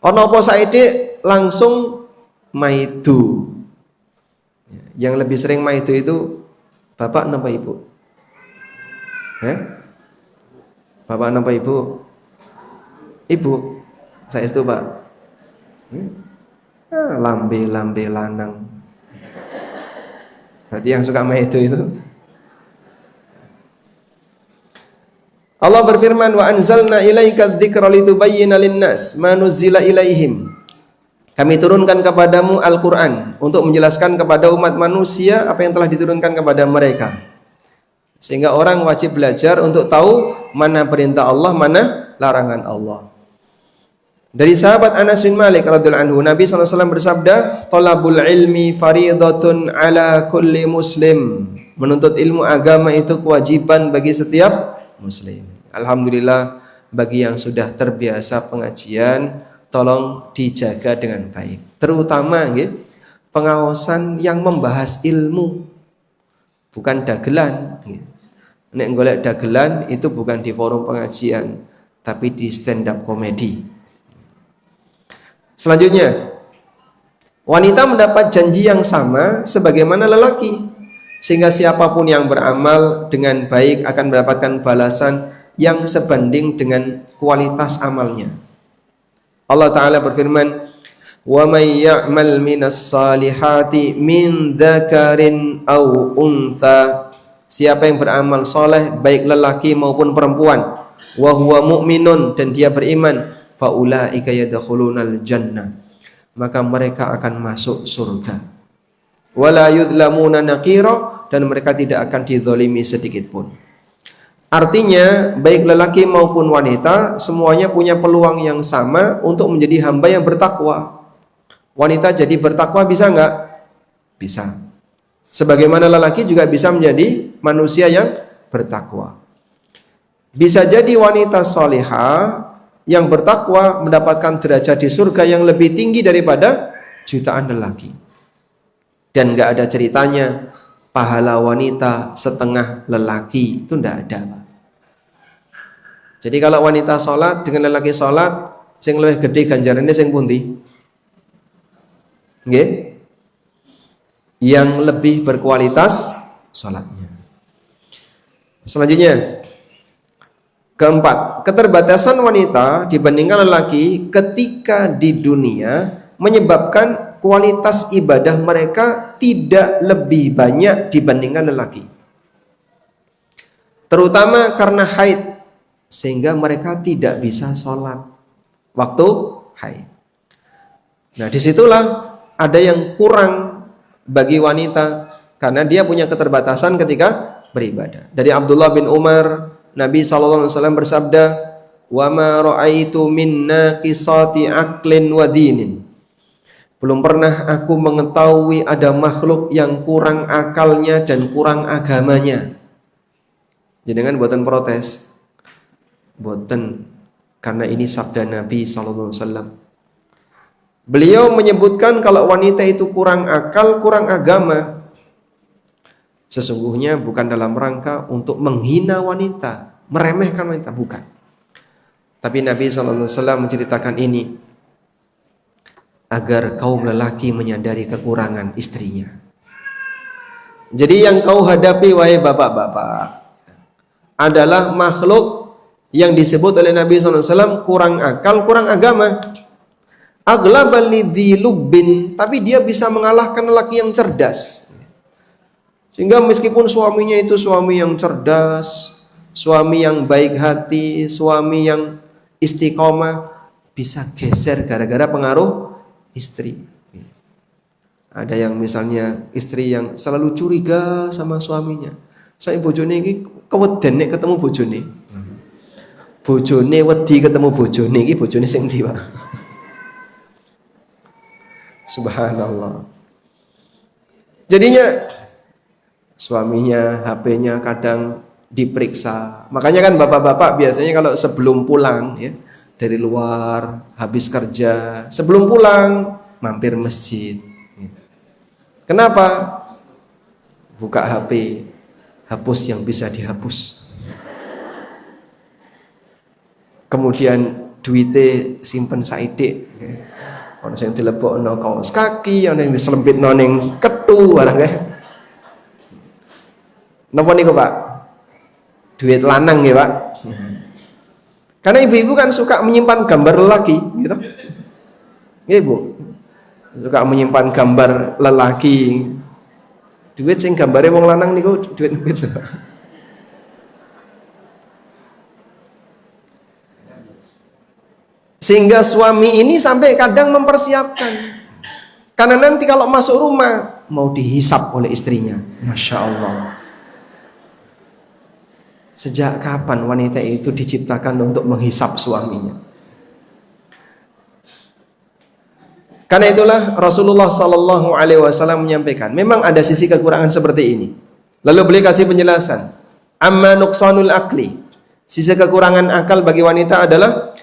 Ono apa saiki langsung maidu. Yang lebih sering maidu itu bapak napa ibu? Bapak napa ibu? Ibu. Saya itu Pak. Lambe lanang. Berarti yang suka maidu itu. Allah berfirman, wa anzalna ilaika dzikra litubayyana lin-nas ma nuzila ilaihim. Kami turunkan kepadamu Al-Quran untuk menjelaskan kepada umat manusia apa yang telah diturunkan kepada mereka. Sehingga orang wajib belajar untuk tahu mana perintah Allah, mana larangan Allah. Dari sahabat Anas bin Malik radhiyallahu anhu, Nabi SAW bersabda, "Talabul ilmi faridatun ala kulli muslim." Menuntut ilmu agama itu kewajiban bagi setiap muslim. Alhamdulillah, bagi yang sudah terbiasa pengajian, tolong dijaga dengan baik. Terutama pengawasan yang membahas ilmu, bukan dagelan. Nek golek dagelan itu bukan di forum pengajian, tapi di stand up comedy. Selanjutnya, wanita mendapat janji yang sama sebagaimana lelaki, sehingga siapapun yang beramal dengan baik akan mendapatkan balasan yang sebanding dengan kualitas amalnya. Allah Ta'ala berfirman, "Wa may ya'mal minas salihati min dzakarin aw untha." Siapa yang beramal soleh, baik lelaki maupun perempuan, wa huwa mu'minun, dan dia beriman, fa ulaika yadkhulunal jannah, maka mereka akan masuk surga. Wala yudlamuna naqira, dan mereka tidak akan dizalimi sedikit pun. Artinya, baik lelaki maupun wanita semuanya punya peluang yang sama untuk menjadi hamba yang bertakwa. Wanita jadi bertakwa bisa enggak? Bisa. Sebagaimana lelaki juga bisa menjadi manusia yang bertakwa. Bisa jadi wanita salihah yang bertakwa mendapatkan derajat di surga yang lebih tinggi daripada jutaan lelaki. Dan enggak ada ceritanya pahala wanita setengah lelaki, itu enggak ada, Pak. Jadi kalau wanita sholat dengan lelaki sholat, sing luwih gede ganjarannya sing pundi? Nggih? Yang lebih berkualitas sholatnya. Selanjutnya, keempat, keterbatasan wanita dibandingkan lelaki ketika di dunia menyebabkan kualitas ibadah mereka tidak lebih banyak dibandingkan lelaki. Terutama karena haid, sehingga mereka tidak bisa sholat waktu haid. Nah, disitulah ada yang kurang bagi wanita karena dia punya keterbatasan ketika beribadah. Dari Abdullah bin Umar, Nabi SAW bersabda, "Wa ma ra'aitu min naqisati aqlin wa dinin." Belum pernah aku mengetahui ada makhluk yang kurang akalnya dan kurang agamanya. Jangan buatan protes, buatan, karena ini sabda Nabi SAW. Beliau menyebutkan kalau wanita itu kurang akal, kurang agama, sesungguhnya bukan dalam rangka untuk menghina wanita, meremehkan wanita, bukan. Tapi Nabi SAW menceritakan ini agar kaum lelaki menyadari kekurangan istrinya. Jadi yang kau hadapi, wahai bapak-bapak, adalah makhluk yang disebut oleh Nabi SAW kurang akal, kurang agama. Aghlabal lidzi lubbin, tapi dia bisa mengalahkan lelaki yang cerdas. Sehingga meskipun suaminya itu suami yang cerdas, suami yang baik hati, suami yang istiqomah, bisa geser gara-gara pengaruh istri. Ada yang misalnya istri yang selalu curiga sama suaminya. Saya bojone iki keweden nek ketemu bojone. Bojone wedi ketemu bojone iki bojone sing ndi, Pak? Subhanallah. Jadinya suaminya HP-nya kadang diperiksa. Makanya kan bapak-bapak biasanya kalau sebelum pulang ya dari luar habis kerja, sebelum pulang mampir masjid. Kenapa? Buka HP, hapus yang bisa dihapus. Kemudian duite simpen saidik. Ono sing dilebokno kaos kaki, ono yang diselempitno ning ketu barang kae. Napa niku, Pak? Duit lanang ya, Pak. Karena ibu-ibu kan suka menyimpan gambar lelaki, gitu. Nggih, Bu. Suka menyimpan gambar lelaki. Duit sing gambare wong lanang niku duit gitu. Sehingga suami ini sampai kadang mempersiapkan. Karena nanti kalau masuk rumah mau dihisap oleh istrinya. Masya Allah. Sejak kapan wanita itu diciptakan untuk menghisap suaminya? Karena itulah Rasulullah Sallallahu Alaihi Wasallam menyampaikan, memang ada sisi kekurangan seperti ini. Lalu beliau kasih penjelasan. Amma nuqsanul akli. Sisi kekurangan akal bagi wanita adalah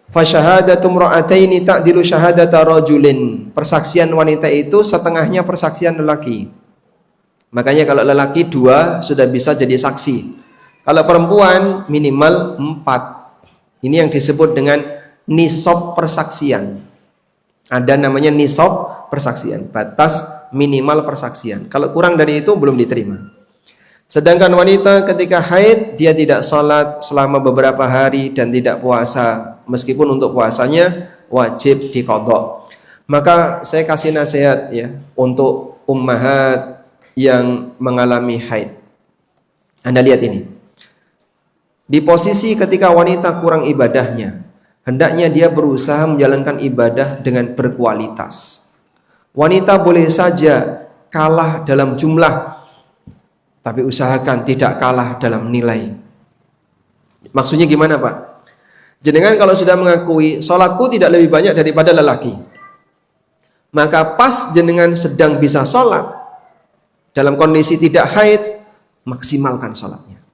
fasyahadatu imra'ataini ta'dilu syahadata rajulin. Persaksian wanita itu setengahnya persaksian lelaki. Makanya kalau lelaki 2 sudah bisa jadi saksi. Kalau perempuan minimal 4. Ini yang disebut dengan nisab persaksian. Ada namanya nisab persaksian, batas minimal persaksian. Kalau kurang dari itu belum diterima. Sedangkan wanita ketika haid dia tidak sholat selama beberapa hari dan tidak puasa, meskipun untuk puasanya wajib diqadha. Maka saya kasih nasihat ya untuk ummahat yang mengalami haid. Anda lihat ini. Di posisi ketika wanita kurang ibadahnya, hendaknya dia berusaha menjalankan ibadah dengan berkualitas. Wanita boleh saja kalah dalam jumlah, tapi usahakan tidak kalah dalam nilai. Maksudnya gimana Pak? Jenengan kalau sudah mengakui sholatku tidak lebih banyak daripada lelaki, maka pas jenengan sedang bisa sholat dalam kondisi tidak haid, maksimalkan sholatnya.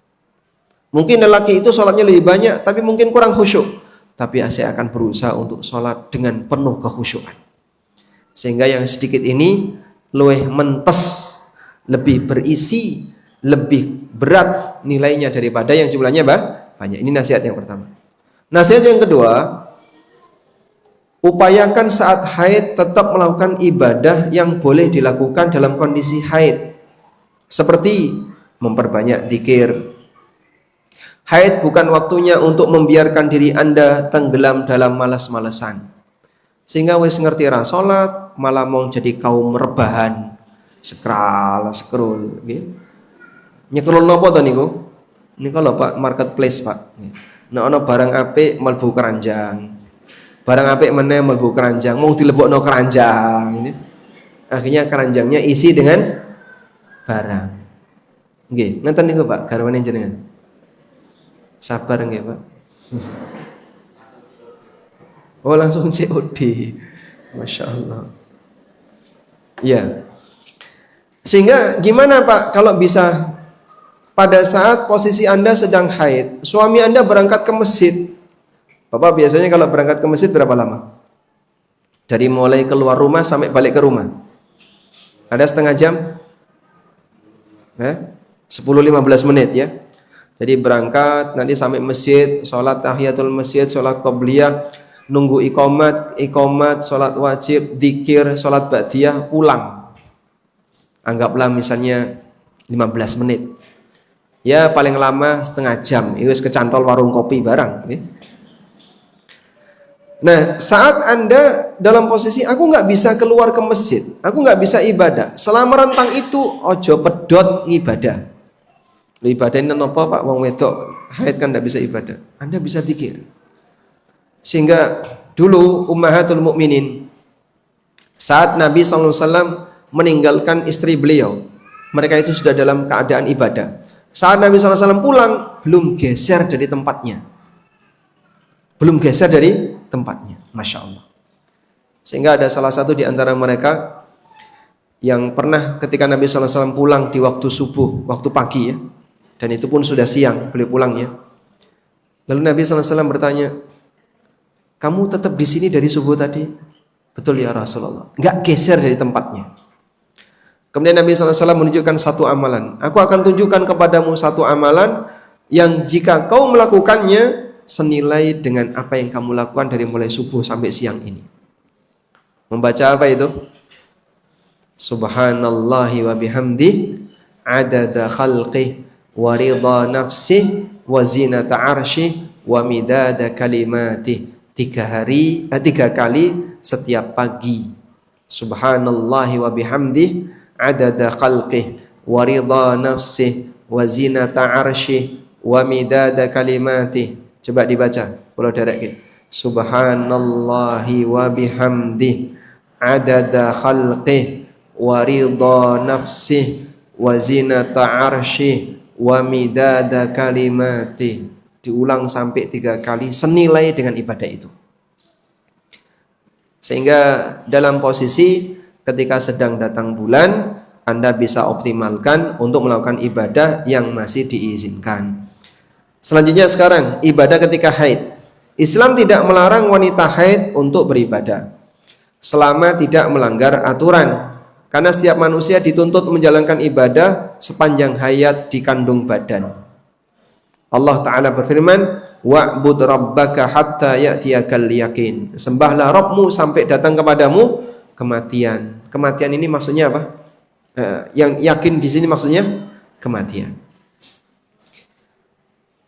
Mungkin lelaki itu sholatnya lebih banyak, tapi mungkin kurang khusyuk. Tapi saya akan berusaha untuk sholat dengan penuh kekhusyukan. Sehingga yang sedikit ini luweh mentes, lebih berisi, lebih berat nilainya daripada yang jumlahnya banyak. Ini nasihat yang pertama. Nasihat yang kedua, upayakan saat haid tetap melakukan ibadah yang boleh dilakukan dalam kondisi haid. Seperti memperbanyak zikir. Haid bukan waktunya untuk membiarkan diri Anda tenggelam dalam malas-malesan. Sehingga wis ngerti ra salat, malah mau jadi kaum rebahan, scroll, nggih. Nyekrol napa to niku? Niku lho Pak, marketplace Pak. Nek ana barang apik mlebu keranjang. Barang apik meneh mlebu keranjang, mau dilebokno keranjang ini. Akhirnya keranjangnya isi dengan barang. Nggih, ngeten niku Pak, garwane jenengan. Sabar nggih Pak. Oh langsung COD. Masya Allah. Ya. Sehingga gimana Pak kalau bisa pada saat posisi Anda sedang haid, suami Anda berangkat ke masjid. Bapak biasanya kalau berangkat ke masjid berapa lama? Dari mulai keluar rumah sampai balik ke rumah. Ada setengah jam? 10-15 menit ya. Jadi berangkat, nanti sampai masjid, sholat tahiyatul masjid, sholat qobliyah, nunggu iqamat, sholat wajib, dzikir, sholat ba'diyah, pulang. Anggaplah misalnya 15 menit. Ya paling lama setengah jam, itu kecantol warung kopi barang. Nah saat Anda dalam posisi, aku nggak bisa keluar ke masjid, aku nggak bisa ibadah. Selama rentang itu, ojo pedot ngibadah. Ibadah ini apa Pak? Wong wedok haid kan tidak bisa ibadah. Anda bisa zikir. Sehingga dulu ummahatul mukminin saat Nabi SAW meninggalkan istri beliau, mereka itu sudah dalam keadaan ibadah. Saat Nabi SAW pulang, belum geser dari tempatnya. Masya Allah. Sehingga ada salah satu di antara mereka yang pernah ketika Nabi SAW pulang di waktu subuh, waktu pagi ya, dan itu pun sudah siang beliau pulangnya. Lalu Nabi SAW bertanya, kamu tetap di sini dari subuh tadi? Betul ya Rasulullah. Enggak geser dari tempatnya. Kemudian Nabi SAW menunjukkan satu amalan. Aku akan tunjukkan kepadamu satu amalan yang jika kau melakukannya senilai dengan apa yang kamu lakukan dari mulai subuh sampai siang ini. Membaca apa itu? Subhanallahi wa bihamdi adada khalqih wa ridha nafsih wa zinata arsyih wa midada kalimatih. 3 kali setiap pagi. Subhanallahi wa bihamdih adada khalqih wa ridha nafsih wa zinata arsyih wa midada kalimatih. Coba dibaca, kalau derek. Subhanallahi wa bihamdih adada khalqih wa ridha nafsih wa zinata arsyih wa midada kalimatih. Diulang sampai 3 kali senilai dengan ibadah itu. Sehingga dalam posisi ketika sedang datang bulan, Anda bisa optimalkan untuk melakukan ibadah yang masih diizinkan. Selanjutnya sekarang, ibadah ketika haid. Islam tidak melarang wanita haid untuk beribadah selama tidak melanggar aturan. Karena setiap manusia dituntut menjalankan ibadah sepanjang hayat di kandung badan. Allah Ta'ala berfirman, wa'bud rabbaka hatta ya'tiyakal yakin. Sembahlah Rabbmu sampai datang kepadamu kematian. Kematian ini maksudnya apa? Yang yakin di sini maksudnya kematian.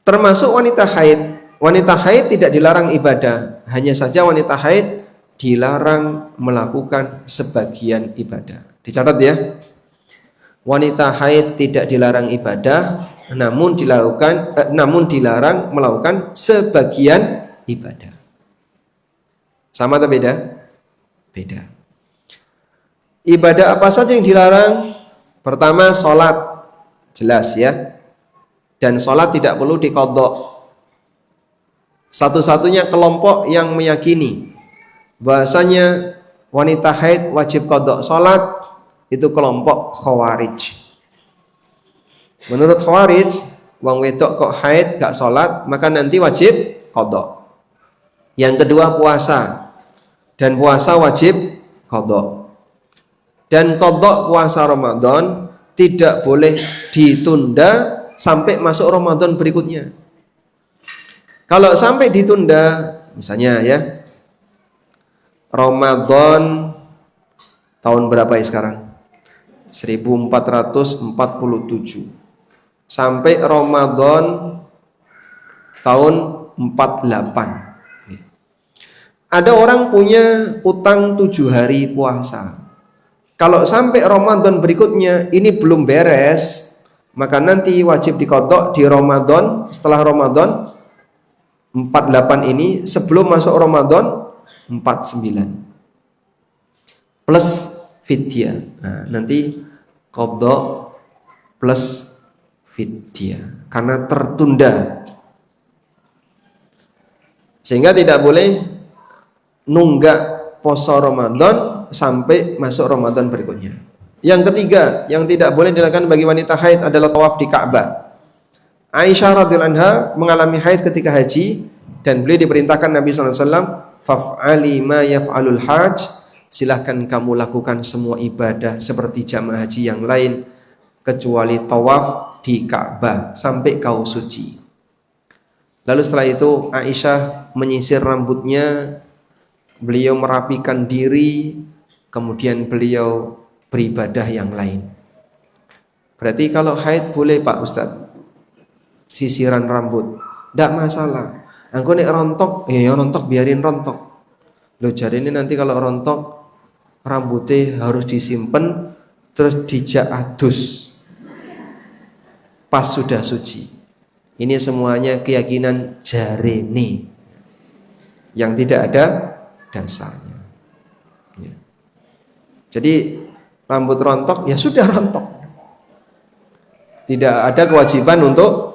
Termasuk wanita haid. Wanita haid tidak dilarang ibadah, hanya saja wanita haid dilarang melakukan sebagian ibadah. Dicatat ya. Wanita haid tidak dilarang ibadah, namun dilarang melakukan sebagian ibadah. Sama atau beda? Beda. Ibadah apa saja yang dilarang? Pertama, sholat. Jelas ya. Dan sholat tidak perlu diqadha. Satu-satunya kelompok yang meyakini bahasanya wanita haid wajib qadha sholat itu kelompok Khawarij. Menurut Khawarij, wong wedok kok haid gak sholat maka nanti wajib qadha. Yang kedua puasa, dan puasa wajib qadha. Dan qadha puasa Ramadan tidak boleh ditunda sampai masuk Ramadan berikutnya. Kalau sampai ditunda, misalnya ya, Ramadan tahun berapa ya sekarang? 1447 sampai Ramadan tahun 48. Ada orang punya utang 7 hari puasa. Kalau sampai Ramadan berikutnya ini belum beres, maka nanti wajib diqadha di Ramadan, setelah Ramadan 48 ini, sebelum masuk Ramadan 49 plus fidyah. Nah, nanti qadha plus fidyah karena tertunda. Sehingga tidak boleh nunggak poso Ramadan sampai masuk Ramadan berikutnya. Yang ketiga, yang tidak boleh dilakukan bagi wanita haid adalah tawaf di Ka'bah. Aisyah radhiyallahu anha mengalami haid ketika haji dan beliau diperintahkan Nabi sallallahu alaihi wasallam, faf'ali ma yaf'alul hajj, silahkan kamu lakukan semua ibadah seperti jamaah haji yang lain kecuali tawaf di Ka'bah sampai kau suci. Lalu setelah itu Aisyah menyisir rambutnya, beliau merapikan diri, kemudian beliau beribadah yang lain. Berarti kalau haid boleh Pak Ustadz sisiran rambut, tidak masalah. Angko nek rontok, ya rontok biarin rontok. Lo jadi ini nanti kalau rontok rambutnya harus disimpan terus dijak adus pas sudah suci. Ini semuanya keyakinan jarene yang tidak ada dasarnya. Ya. Jadi rambut rontok ya sudah rontok. Tidak ada kewajiban untuk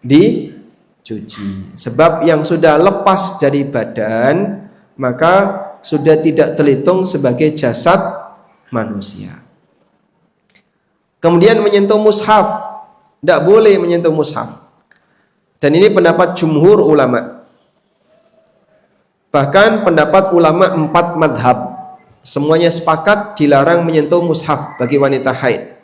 dicuci. Sebab yang sudah lepas dari badan maka sudah tidak terhitung sebagai jasad manusia. Kemudian menyentuh mushaf, tidak boleh menyentuh mushaf. Dan ini pendapat jumhur ulama. Bahkan pendapat ulama 4 madhab, semuanya sepakat dilarang menyentuh mushaf bagi wanita haid.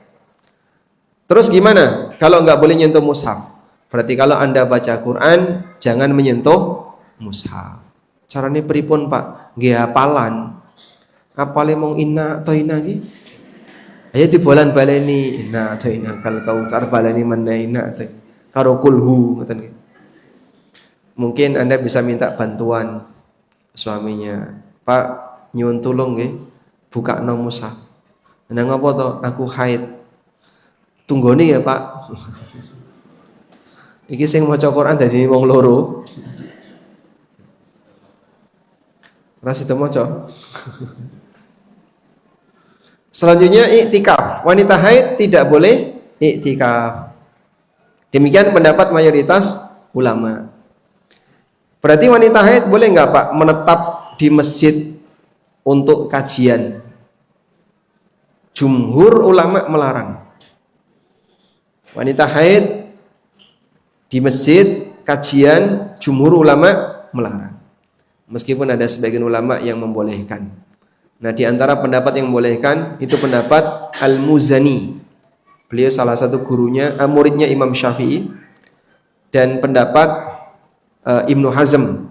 Terus gimana kalau nggak boleh menyentuh mushaf? Berarti kalau Anda baca Quran, jangan menyentuh mushaf. Caranya pripun Pak? Nggih hafalan. Apale mong inna atau inna iki? Ayo dibolan baleni inna atau inna kal kautsar baleni manna inna atau karo kulhu ngoten nggih. Mungkin Anda bisa minta bantuan suaminya. Pak, nyuwun tulung nggih, bukakno mushaf. Nang apa to? Aku haid. Tunggone ya, Pak. Iki sing maca Quran dadi wong loro. Rasido moco. Selanjutnya iktikaf. Wanita haid tidak boleh iktikaf. Demikian pendapat mayoritas ulama. Berarti wanita haid boleh nggak Pak menetap di masjid untuk kajian? Jumhur ulama melarang. Wanita haid di masjid kajian, jumhur ulama melarang. Meskipun ada sebagian ulama yang membolehkan. Nah, di antara pendapat yang membolehkan itu pendapat Al-Muzani. Beliau salah satu gurunya, muridnya Imam Syafi'i, dan pendapat Ibnu Hazm.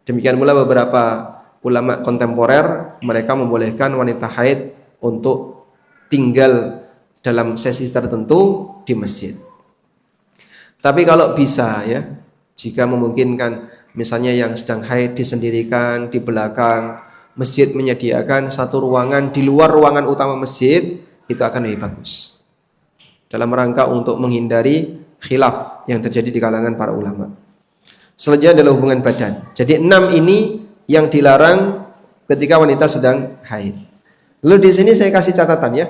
Demikian pula beberapa ulama kontemporer, mereka membolehkan wanita haid untuk tinggal dalam sesi tertentu di masjid. Tapi kalau bisa ya, jika memungkinkan, misalnya yang sedang haid disendirikan di belakang, masjid menyediakan satu ruangan di luar ruangan utama masjid, itu akan lebih bagus. Dalam rangka untuk menghindari khilaf yang terjadi di kalangan para ulama. Selanjutnya adalah hubungan badan. Jadi 6 ini yang dilarang ketika wanita sedang haid. Lalu di sini saya kasih catatan ya.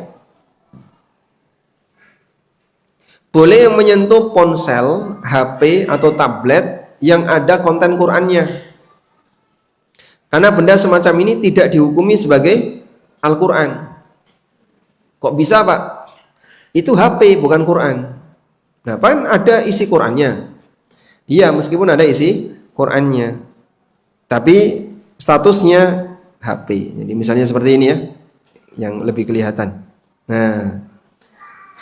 Boleh yang menyentuh ponsel, HP atau tablet yang ada konten Qur'annya. Karena benda semacam ini tidak dihukumi sebagai Al-Qur'an. Kok bisa, Pak? Itu HP bukan Qur'an. Nah, kan ada isi Qur'annya. Iya, meskipun ada isi Qur'annya. Tapi statusnya HP. Jadi misalnya seperti ini ya, yang lebih kelihatan. Nah,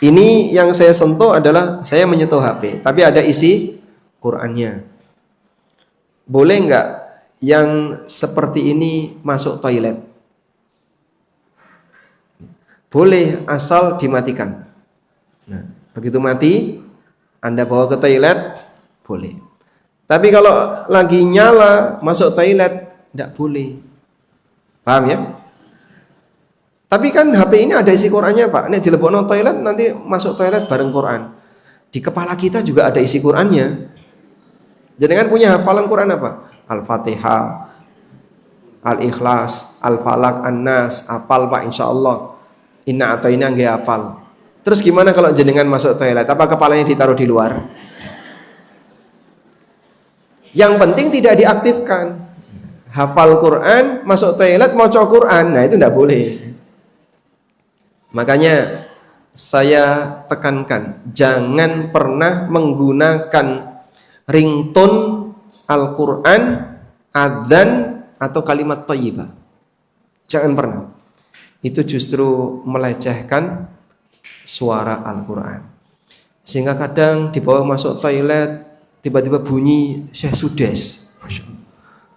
ini yang saya sentuh adalah saya menyentuh HP, tapi ada isi Qur'annya. Boleh nggak yang seperti ini masuk toilet? Boleh, asal dimatikan. Nah, begitu mati, Anda bawa ke toilet, boleh. Tapi kalau lagi nyala masuk toilet, tidak boleh. Paham ya? Tapi kan HP ini ada isi Qur'annya, Pak. Nek dilebokno toilet nanti masuk toilet bareng Qur'an. Di kepala kita juga ada isi Qur'annya. Jangan punya hafalan Qur'an apa? Al-Fatihah, Al-Ikhlas, Al-Falaq, An-Nas, apal Pak insyaallah. Inna ataina nggih apal. Terus gimana kalau jenengan masuk toilet? Apa kepalanya ditaruh di luar? Yang penting tidak diaktifkan. Hafal Qur'an, masuk toilet maca Qur'an. Nah, itu tidak boleh. Makanya saya tekankan, jangan pernah menggunakan ringtone Al-Quran, adzan atau kalimat thayyibah. Jangan pernah. Itu justru melecehkan suara Al-Quran. Sehingga kadang dibawa masuk toilet, tiba-tiba bunyi Syekh Sudes.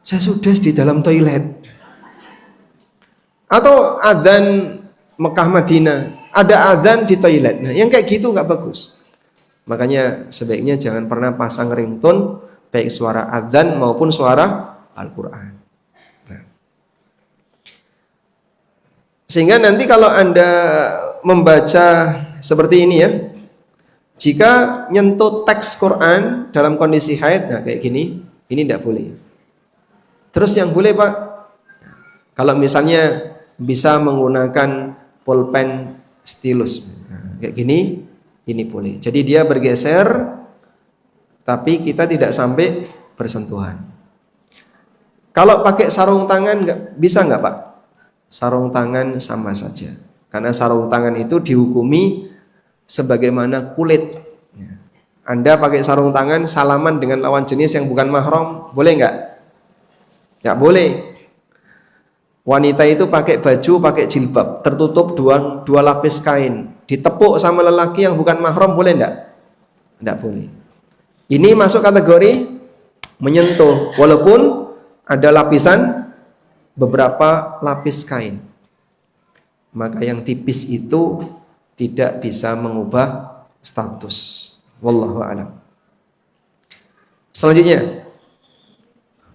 Syekh Sudes di dalam toilet. Atau adzan Mekah Madinah, ada adzan di toilet. Nah, yang kayak gitu nggak bagus. Makanya sebaiknya jangan pernah pasang ringtone baik suara adzan maupun suara Al-Qur'an. Nah. Sehingga nanti kalau Anda membaca seperti ini ya, jika nyentuh teks Quran dalam kondisi haid, nah kayak gini, ini tidak boleh. Terus yang boleh Pak, kalau misalnya bisa menggunakan pulpen stylus, nah, kayak gini, ini boleh. Jadi dia bergeser, tapi kita tidak sampai bersentuhan. Kalau pakai sarung tangan bisa nggak Pak? Sarung tangan sama saja, karena sarung tangan itu dihukumi sebagaimana kulit. Anda pakai sarung tangan salaman dengan lawan jenis yang bukan mahram, boleh nggak? Nggak boleh. Wanita itu pakai baju, pakai jilbab, tertutup dua lapis kain, ditepuk sama lelaki yang bukan mahram, boleh enggak? Enggak boleh. Ini masuk kategori menyentuh, walaupun ada lapisan, beberapa lapis kain. Maka yang tipis itu tidak bisa mengubah status. Wallahu a'lam. Selanjutnya,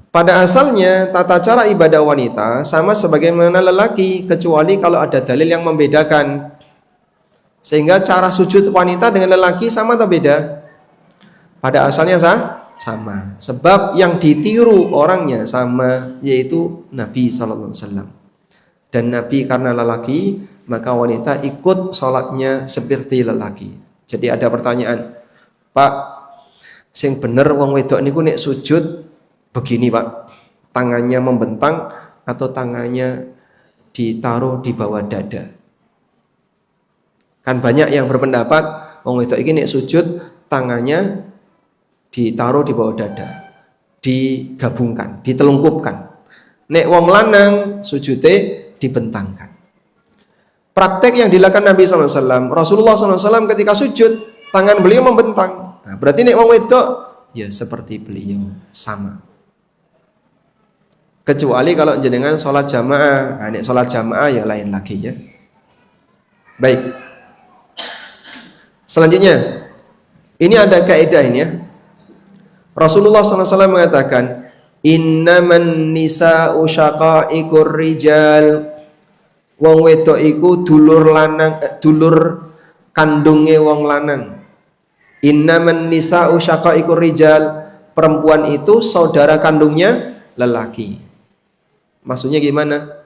pada asalnya tata cara ibadah wanita sama sebagaimana lelaki, kecuali kalau ada dalil yang membedakan. Sehingga cara sujud wanita dengan lelaki sama atau beda? Pada asalnya sama. Sebab yang ditiru orangnya sama, yaitu Nabi sallallahu alaihi wasallam. Dan Nabi karena lelaki, maka wanita ikut sholatnya seperti lelaki. Jadi ada pertanyaan, Pak, sing bener wong wedok niku nek sujud begini, Pak. Tangannya membentang atau tangannya ditaruh di bawah dada. Kan banyak yang berpendapat wong wedok iki nek sujud tangannya ditaruh di bawah dada, digabungkan, ditelungkupkan. Nek wong lanang sujute dibentangkan. Praktek yang dilakukan Nabi SAW, Rasulullah SAW ketika sujud, tangan beliau membentang. Nah, berarti nek wong wedok ya seperti beliau sama. Kecuali kalau jenengan sholat jamaah, nah, nek sholat jamaah ya lain lagi ya. Baik. Selanjutnya, ini ada kaidah ini ya. Rasulullah SAW mengatakan, innaman nisa'u syaqa'ikur rijal. Wong wedok iku dulur lanang, dulur kandunge wong lanang. Innaman nisa'u syaqa'ikur rijal. Perempuan itu saudara kandungnya lelaki. Maksudnya gimana?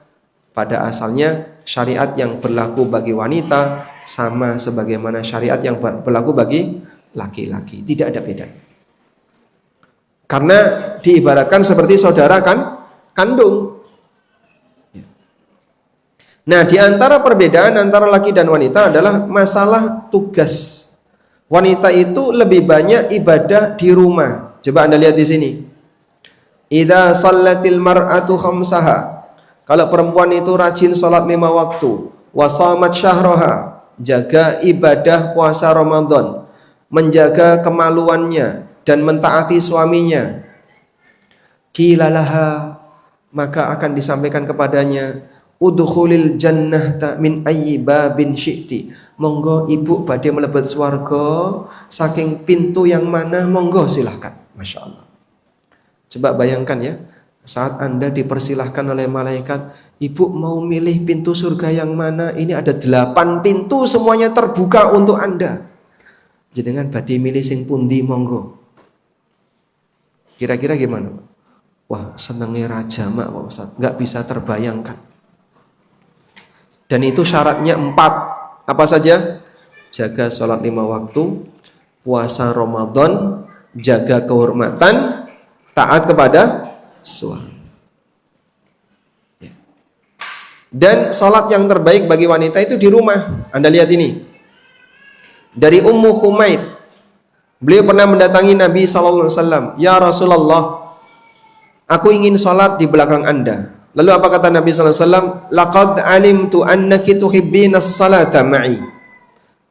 Pada asalnya syariat yang berlaku bagi wanita sama sebagaimana syariat yang berlaku bagi laki-laki. Tidak ada beda. Karena diibaratkan seperti saudara kan kandung. Nah, di antara perbedaan antara laki dan wanita adalah masalah tugas. Wanita itu lebih banyak ibadah di rumah. Coba Anda lihat di sini. Idza shallatil mar'atu khamsaha. Kalau perempuan itu rajin salat 5 waktu, wa shamat syahraha, jaga ibadah puasa Ramadan, menjaga kemaluannya dan mentaati suaminya. Qilalaha, maka akan disampaikan kepadanya, udkhulil jannah min ayyi babin syi'ti. Monggo ibu badhe mlebet swarga saking pintu yang mana monggo silahkan. Masya Allah. Coba bayangkan ya, saat Anda dipersilahkan oleh malaikat, ibu mau milih pintu surga yang mana? Ini ada 8 pintu semuanya terbuka untuk Anda. Jenengan badhe milih sing pundi monggo. Kira-kira gimana? Wah, senengnya raja mak Pak Ustaz, nggak bisa terbayangkan. Dan itu syaratnya 4. Apa saja? Jaga sholat 5 waktu, puasa Ramadan, jaga kehormatan, taat kepada suami. Dan sholat yang terbaik bagi wanita itu di rumah. Anda lihat ini. Dari Ummu Humaid. Beliau pernah mendatangi Nabi SAW. Ya Rasulullah, aku ingin sholat di belakang Anda. Lalu apa kata Nabi SAW? Laqad alimtu annaki tuhibbinas salata ma'i.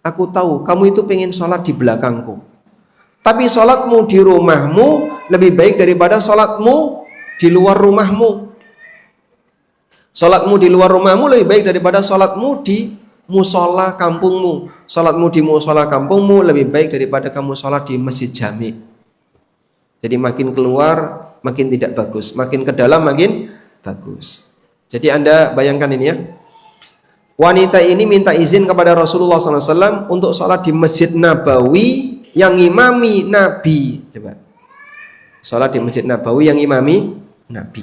Aku tahu kamu itu pengen sholat di belakangku. Tapi sholatmu di rumahmu lebih baik daripada sholatmu di luar rumahmu. Sholatmu di luar rumahmu lebih baik daripada sholatmu di musola kampungmu. Sholatmu di musola kampungmu lebih baik daripada kamu sholat di masjid jami. Jadi makin keluar makin tidak bagus, makin ke dalam makin bagus. Jadi Anda bayangkan ini ya. Wanita ini minta izin kepada Rasulullah SAW untuk sholat di Masjid Nabawi yang imami Nabi. Coba. Sholat di Masjid Nabawi yang imami Nabi.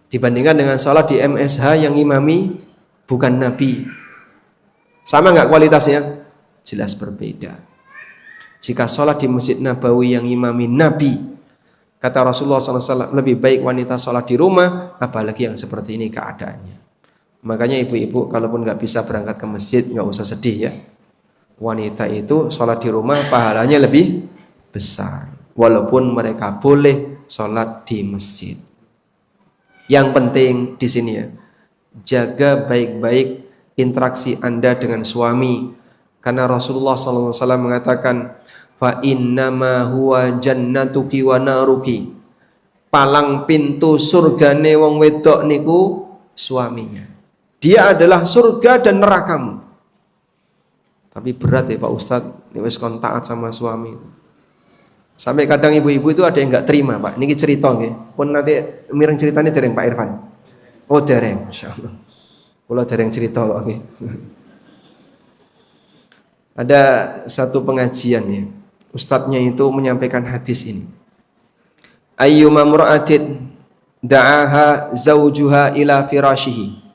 Dibandingkan dengan sholat di MSH yang imami bukan Nabi. Sama nggak kualitasnya? Jelas berbeda. Jika sholat di Masjid Nabawi yang imami Nabi, kata Rasulullah SAW, lebih baik wanita sholat di rumah, apalagi yang seperti ini keadaannya. Makanya ibu-ibu kalaupun nggak bisa berangkat ke masjid, nggak usah sedih ya. Wanita itu sholat di rumah pahalanya lebih besar, walaupun mereka boleh sholat di masjid. Yang penting di sini ya, jaga baik-baik interaksi Anda dengan suami, karena Rasulullah SAW mengatakan, fa innama huwa jannatuki wa naruki. Palang pintu surgane wong wedok niku suaminya. Dia adalah surga dan nerakamu. Tapi berat ya Pak Ustadz, ini wis kon taat sama suami. Sampai kadang ibu-ibu itu ada yang enggak terima, Pak. Niki cerita nggih. Pun nanti mireng ceritanya dereng Pak Irfan. Oh, dereng, insyaallah. Kula dereng cerita kok nggih. Ada satu pengajian ya. ustadznya itu menyampaikan hadis ini. Ayyuma mur'atin da'aha zawjuha ila firashihi.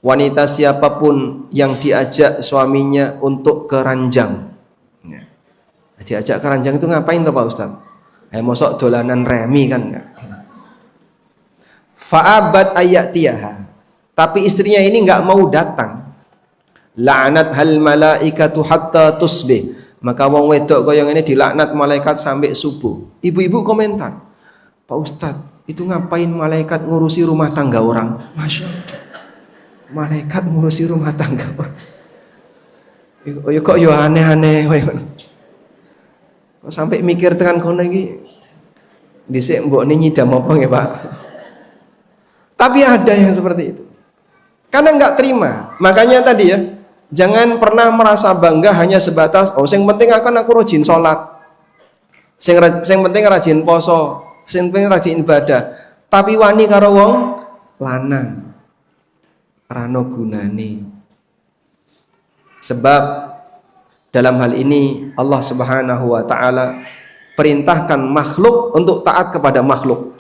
Wanita siapapun yang diajak suaminya untuk ke ranjang. Nah, diajak ke ranjang itu ngapain tuh Pak Ustadz? Mosok dolanan remi kan? Fa'abat ayatiyaha. Tapi istrinya ini nggak mau datang. La'anat hal malaikatu hatta tusbih. Maka wong wedok koyong ini dilaknat malaikat sampai subuh. Ibu-ibu komentar, Pak Ustadz, itu ngapain malaikat ngurusi rumah tangga orang? Masya Allah. Malaikat ngurusi rumah tangga orang. Kok yo aneh-aneh. Kok sampai mikir tekan kono iki. Dhisik mbok nyidam apa nggih, Pak? Tapi ada yang seperti itu. Karena nggak terima. Makanya tadi ya, jangan pernah merasa bangga hanya sebatas sing penting aku rajin sholat, sing penting rajin poso, sing penting rajin ibadah. Tapi wani karo wong lanang rano gunane. Sebab dalam hal ini Allah Subhanahu wa taala perintahkan makhluk untuk taat kepada makhluk.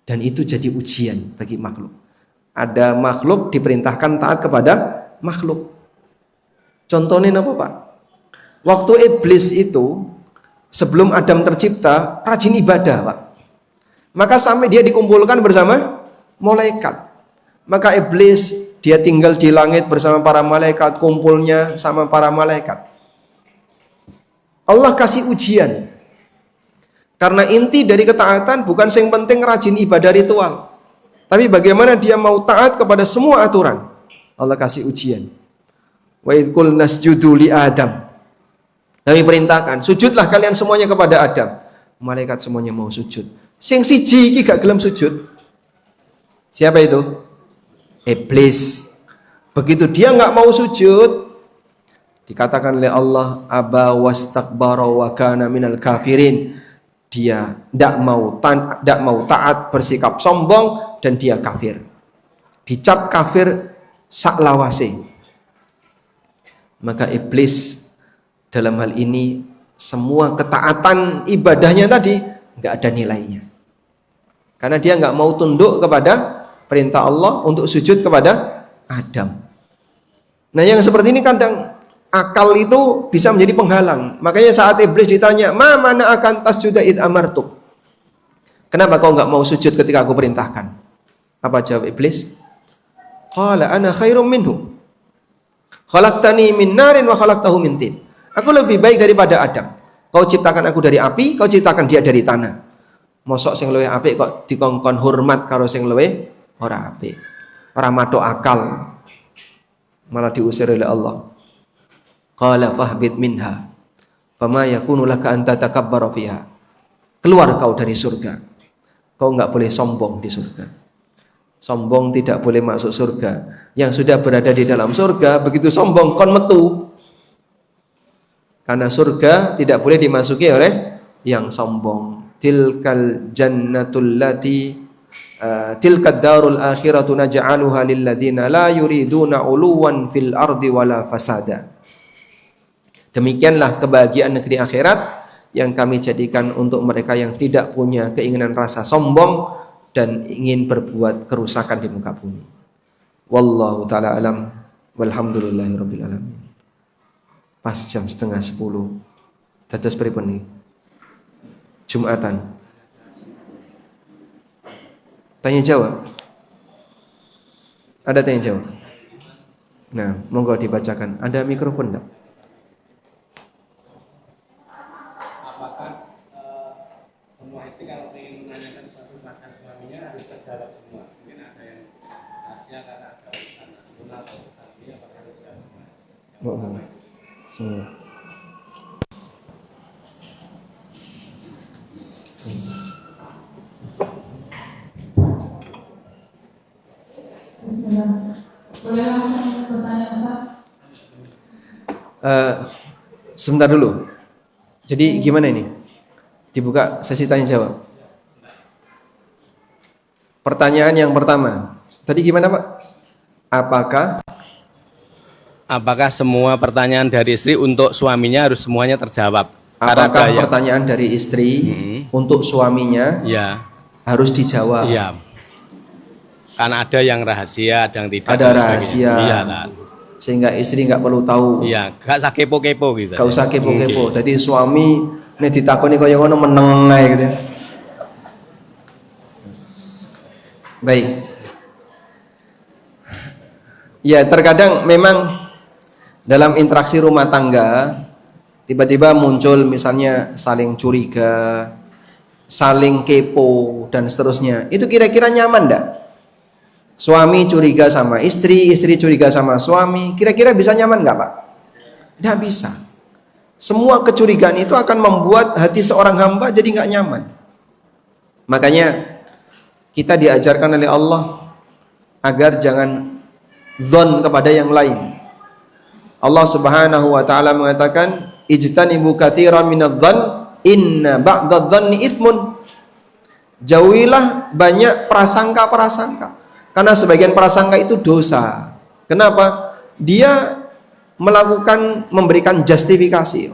Dan itu jadi ujian bagi makhluk. Ada makhluk diperintahkan taat kepada makhluk. Contohnya apa Pak? Waktu iblis itu sebelum Adam tercipta rajin ibadah Pak. Maka sampai dia dikumpulkan bersama malaikat. Maka iblis dia tinggal di langit bersama para malaikat, kumpulnya sama para malaikat. Allah kasih ujian. Karena inti dari ketaatan bukan yang penting rajin ibadah ritual, tapi bagaimana dia mau taat kepada semua aturan. Allah kasih ujian. Wa idh qulna nasjudu li Adam. Kami perintahkan, sujudlah kalian semuanya kepada Adam. Malaikat semuanya mau sujud. Sing siji iki gak gelem sujud. Siapa itu? Iblis. Begitu dia nggak mau sujud, dikatakan oleh Allah, aba wastakbara wa kana minal kafirin. Dia tidak mau taat, bersikap sombong, dan dia kafir. Dicap kafir saklawase. Maka iblis dalam hal ini semua ketaatan ibadahnya tadi nggak ada nilainya. Karena dia nggak mau tunduk kepada perintah Allah untuk sujud kepada Adam. Nah yang seperti ini kadang akal itu bisa menjadi penghalang. Makanya saat iblis ditanya, "Ma mana akan tasjuda id amartuk?" Kenapa kau nggak mau sujud ketika aku perintahkan? Apa jawab iblis? Qala ana khairum minhu. Khalaqtani min narin wa khalaqtahu min tin. Aku lebih baik daripada Adam. Kau ciptakan aku dari api, kau ciptakan dia dari tanah. Mosok sing luwih apik kok dikongkon hormat karo sing luwih ora apik. Ora matuk akal. Malah diusir oleh Allah. Qala fahbit minha fama yakunu laka an tatakabbara fiha. Keluar kau dari surga. Kau enggak boleh sombong di surga. Sombong tidak boleh masuk surga. Yang sudah berada di dalam surga begitu sombong kon metu. Karena surga tidak boleh dimasuki oleh yang sombong. Tilkal jannatul lati tilkad darul akhiratu naj'aluha lil ladzina la yuriduna uluwan fil ardi wala fasada. Demikianlah kebahagiaan negeri akhirat yang kami jadikan untuk mereka yang tidak punya keinginan rasa sombong dan ingin berbuat kerusakan di muka bumi. Wallahu ta'ala alam walhamdulillahirabbil alamin. Pas jam 9:30. Dados pripun niki? Jumatan. Tanya jawab. Ada tanya jawab. Nah, monggo dibacakan. Ada mikrofon enggak? Semua. Boleh langsung pertanyaan Ustaz? Sebentar dulu. Jadi gimana ini? Dibuka sesi tanya jawab. Pertanyaan yang pertama. Tadi gimana Pak? Apakah semua pertanyaan dari istri untuk suaminya harus semuanya terjawab? Karena Apakah ada yang- pertanyaan dari istri untuk suaminya Ya, harus dijawab? iya. Karena ada yang rahasia, ada yang tidak. Ada dan sebagainya. rahasia. Iya lah. Sehingga istri nggak perlu tahu. Iya, gak usah kepo-kepo gitu. Gak usah kepo-kepo. Oke. Jadi suami ini ditakoni kaya ngono meneng ae gitu. Baik. Ya, terkadang memang dalam interaksi rumah tangga tiba-tiba muncul misalnya saling curiga, saling kepo dan seterusnya. Itu kira-kira nyaman enggak? Suami curiga sama istri, istri curiga sama suami, kira-kira bisa nyaman enggak, Pak? Tidak bisa. Semua kecurigaan itu akan membuat hati seorang hamba jadi nggak nyaman. Makanya kita diajarkan oleh Allah agar jangan dzon kepada yang lain. Allah Subhanahu wa taala mengatakan, "Ijtanibu katsiran minadh-dzann, inna ba'dadh-dzanni itsmun." Jauhilah banyak prasangka-prasangka. Karena sebagian prasangka itu dosa. Kenapa? Dia memberikan justifikasi.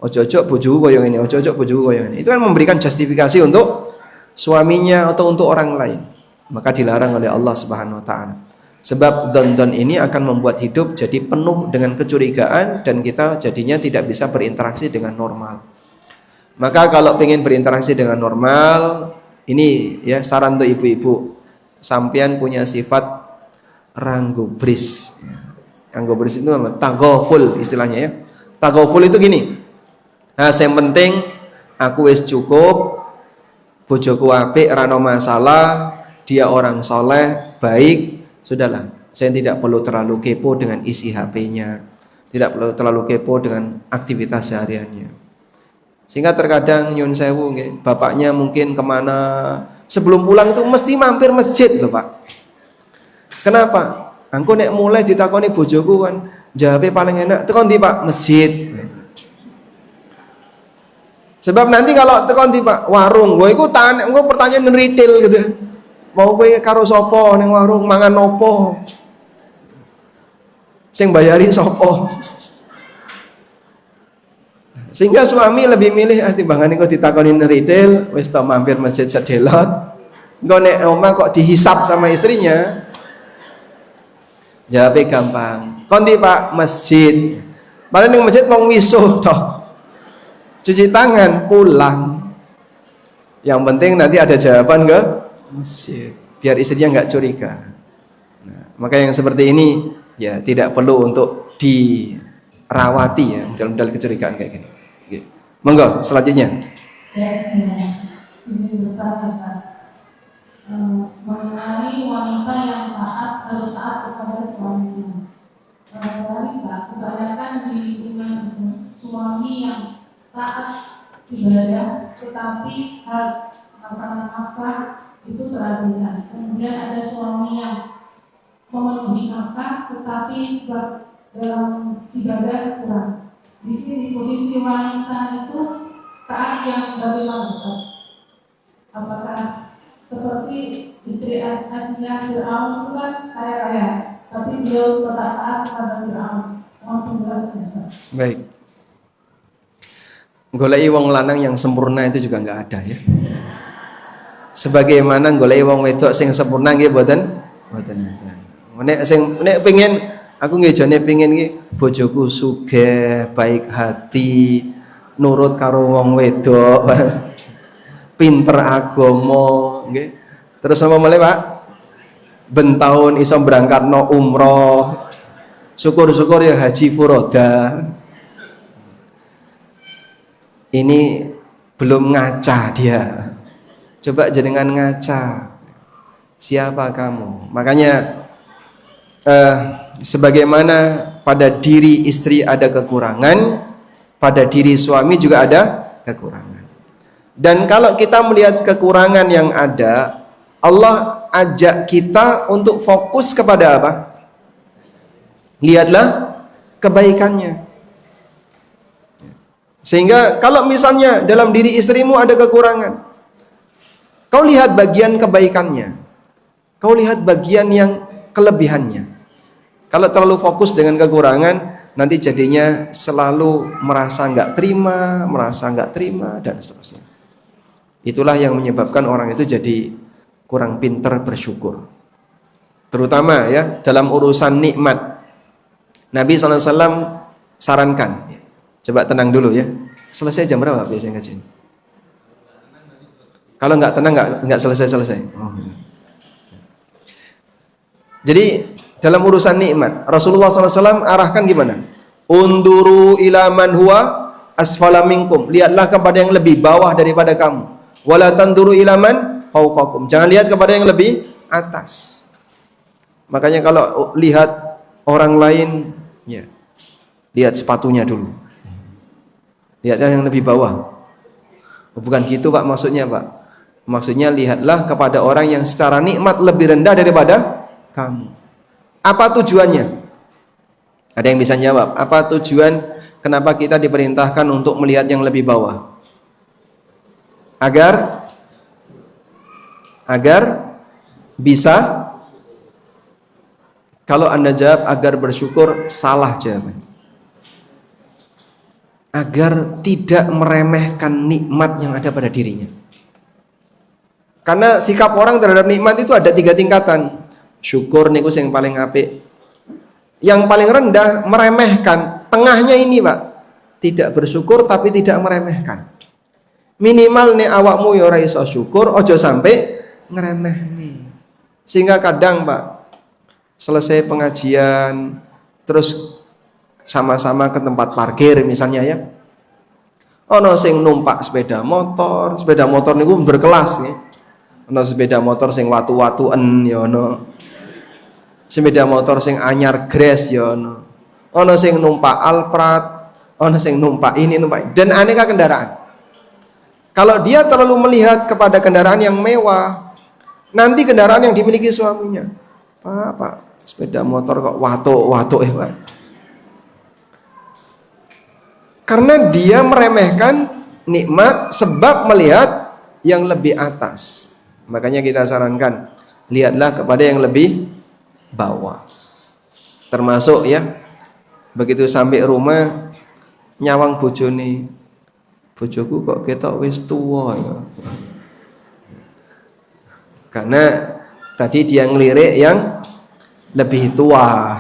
Ojo-ojo bojoku koyo ngene, ojo-ojo bojoku koyo ngene. Itu kan memberikan justifikasi untuk suaminya atau untuk orang lain. Maka dilarang oleh Allah Subhanahu wa taala. Sebab don-don ini akan membuat hidup jadi penuh dengan kecurigaan dan kita jadinya tidak bisa berinteraksi dengan normal. Maka kalau ingin berinteraksi dengan normal, ini ya saran untuk ibu-ibu, sampean punya sifat ranggubris. Ranggubris itu apa? Tagoful istilahnya ya. Tagoful itu gini. Nah, yang penting aku wis cukup, bojoku apik, rano masalah, dia orang soleh, baik, sudahlah. Saya tidak perlu terlalu kepo dengan isi HP-nya, tidak perlu terlalu kepo dengan aktivitas sehariannya. Sehingga terkadang nyun sewu, bapaknya mungkin kemana, sebelum pulang itu mesti mampir masjid loh Pak. Kenapa? Angko nek mulai ditakoni bojoku kan, jawabnya paling enak, tekon di Pak masjid. Sebab nanti kalau tekon di Pak warung, gue iku tanya, gue pertanyaan retail gitu. Mau gue karo sopo neng warung mangan opo? Sing bayari sopo? Sehingga suami lebih milih timbangan kok ditakoni retail, wis tau mampir masjid sedelot. Engko nek omah kok dihisap sama istrinya. Jawabnya gampang. Kondi Pak masjid. Padahal ning masjid mau wisuh toh. Cuci tangan, pulang. Yang penting nanti ada jawaban ke masjid. Biar istrinya nggak curiga. Nah, maka yang seperti ini ya tidak perlu untuk dirawati ya dalam kecurigaan kayak gini. Oke. Monggo selanjutnya. Izin bertanya Ustaz. Mengenai wanita yang harus taat kepada suaminya. Wanita kebanyakan di lingkungan suami yang taat ibadah, tetapi hal masalah nafkah itu terabaikan. Kemudian ada suami yang memenuhi nafkah, tetapi dalam ibadah kurang. Di sini posisi wanita itu taat yang bagaimana Ustaz? Apakah seperti istri Asia Fir'aun itu kan kaya-kaya, tapi beliau tetap taat kepada Fir'aun? Mohon penjelasan Ustaz. Baik. Golei wong lanang yang sempurna itu juga nggak ada ya. Sebagaimana golei wong wedok sing sempurna nggih mboten ada. Nek pengen aku nggih jane pengen nggih bojoku sugih, baik hati, nurut karo wong wedok, pinter agama nggih. Terus apa meneh Pak? Ben taun iso berangkatno umroh. Syukur-syukur ya haji furoda. Ini belum ngaca dia. Coba jenengan ngaca. Siapa kamu? Makanya sebagaimana pada diri istri ada kekurangan, pada diri suami juga ada kekurangan. Dan kalau kita melihat kekurangan yang ada, Allah ajak kita untuk fokus kepada apa? Lihatlah kebaikannya. Sehingga kalau misalnya dalam diri istrimu ada kekurangan, kau lihat bagian kebaikannya, kau lihat bagian yang kelebihannya. Kalau terlalu fokus dengan kekurangan, nanti jadinya selalu merasa nggak terima dan seterusnya. Itulah yang menyebabkan orang itu jadi kurang pintar bersyukur. Terutama ya dalam urusan nikmat. Nabi SAW sarankan, coba tenang dulu ya. Selesai jam berapa biasanya ngaji? Kalau nggak tenang nggak selesai. Oh. Jadi dalam urusan nikmat Rasulullah SAW arahkan gimana? Unduru ila man huwa asfala minkum. Lihatlah kepada yang lebih bawah daripada kamu. Wala tanduru ila man fawqakum. Jangan lihat kepada yang lebih atas. Makanya kalau lihat orang lain, ya, lihat sepatunya dulu. Lihatlah yang lebih bawah. Bukan gitu Pak maksudnya Pak. Maksudnya lihatlah kepada orang yang secara nikmat lebih rendah daripada kamu. Apa tujuannya? Ada yang bisa jawab? Apa tujuan kenapa kita diperintahkan untuk melihat yang lebih bawah? Agar bisa, kalau Anda jawab agar bersyukur, salah jawaban. Agar tidak meremehkan nikmat yang ada pada dirinya. Karena sikap orang terhadap nikmat itu ada 3 tingkatan. Syukur niku yang paling apik. Yang paling rendah meremehkan. Tengahnya ini Pak, tidak bersyukur tapi tidak meremehkan. Minimal nih awakmu ya ora iso syukur, ojo sampai ngeremeh nih. Sehingga kadang Pak, selesai pengajian terus sama-sama ke tempat parkir misalnya ya. Ono sing numpak sepeda motor niku berkelas nih. Ono sepeda motor sing watu-watuen ya ono. Sepeda motor sing anyar gres ya ono. Ono sing numpak Alphard, ono sing numpak ini numpak dan aneka kendaraan. Kalau dia terlalu melihat kepada kendaraan yang mewah, nanti kendaraan yang dimiliki suaminya, Pak, sepeda motor kok watuk Pak. Karena dia meremehkan nikmat sebab melihat yang lebih atas. Makanya kita sarankan, lihatlah kepada yang lebih bawah. Termasuk ya, begitu sampai rumah nyawang bojone, bojoku kok ketok wis tua ya. Karena tadi dia ngelirik yang lebih tua.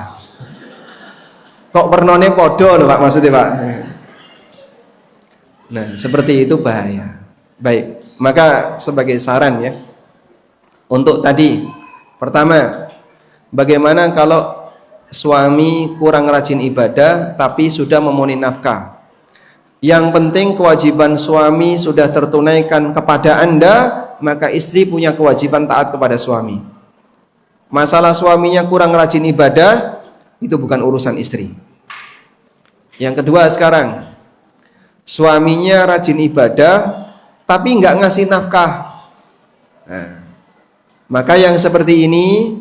Kok wernane podo loh Pak maksudnya Pak. Nah, seperti itu bahaya. Baik, maka sebagai saran ya, untuk tadi, pertama, bagaimana kalau suami kurang rajin ibadah tapi sudah memenuhi nafkah? Yang penting kewajiban suami sudah tertunaikan kepada Anda, maka istri punya kewajiban taat kepada suami. Masalah suaminya kurang rajin ibadah, itu bukan urusan istri. Yang kedua sekarang, suaminya rajin ibadah tapi nggak ngasih nafkah. Nah, maka yang seperti ini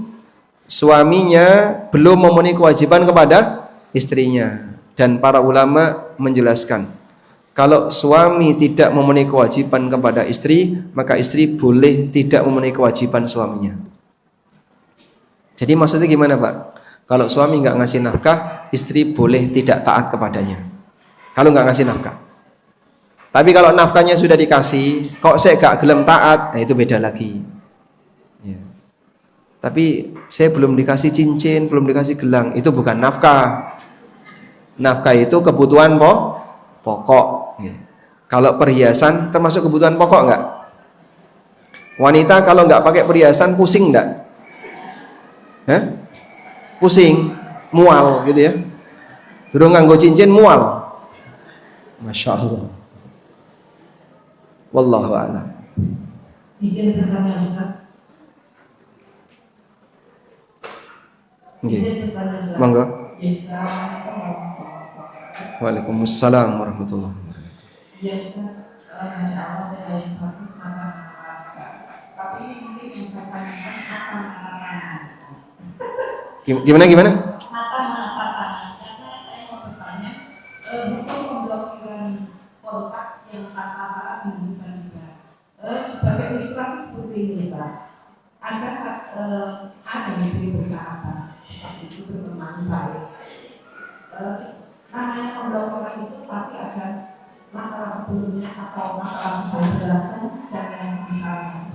suaminya belum memenuhi kewajiban kepada istrinya. Dan para ulama menjelaskan, kalau suami tidak memenuhi kewajiban kepada istri, maka istri boleh tidak memenuhi kewajiban suaminya. Jadi maksudnya gimana Pak? Kalau suami nggak ngasih nafkah, istri boleh tidak taat kepadanya. Kalau nggak ngasih nafkah. Tapi kalau nafkahnya sudah dikasih, kok saya gak gelem taat, nah itu beda lagi. Ya. Tapi saya belum dikasih cincin, belum dikasih gelang, itu bukan nafkah. Nafkah itu kebutuhan pokok. Ya. Kalau perhiasan termasuk kebutuhan pokok nggak? Wanita kalau nggak pakai perhiasan pusing nggak? Hah? Pusing, mual gitu ya. Terus nganggo cincin mual. Masya Allah. Wallahu a'lam. Izin bertanya Ustaz. Nggih. Monggo. Waalaikumsalam warahmatullahi wabarakatuh. Ya Ustaz, Masya Allah ada yang bagus kata-kata. Tapi ini yang saya tanyakan Gimana? Mata karena saya mau bertanya, hukum pemblokiran kontak yang tanpa syarat menunjukkan juga. Sebagai ilustrasi seperti ini Ustaz, ada yang diberi persyaratan, itu berteman baik. namanya pemblokiran itu pasti ada masalah sebelumnya atau masalah penjelasan dan yang misalnya.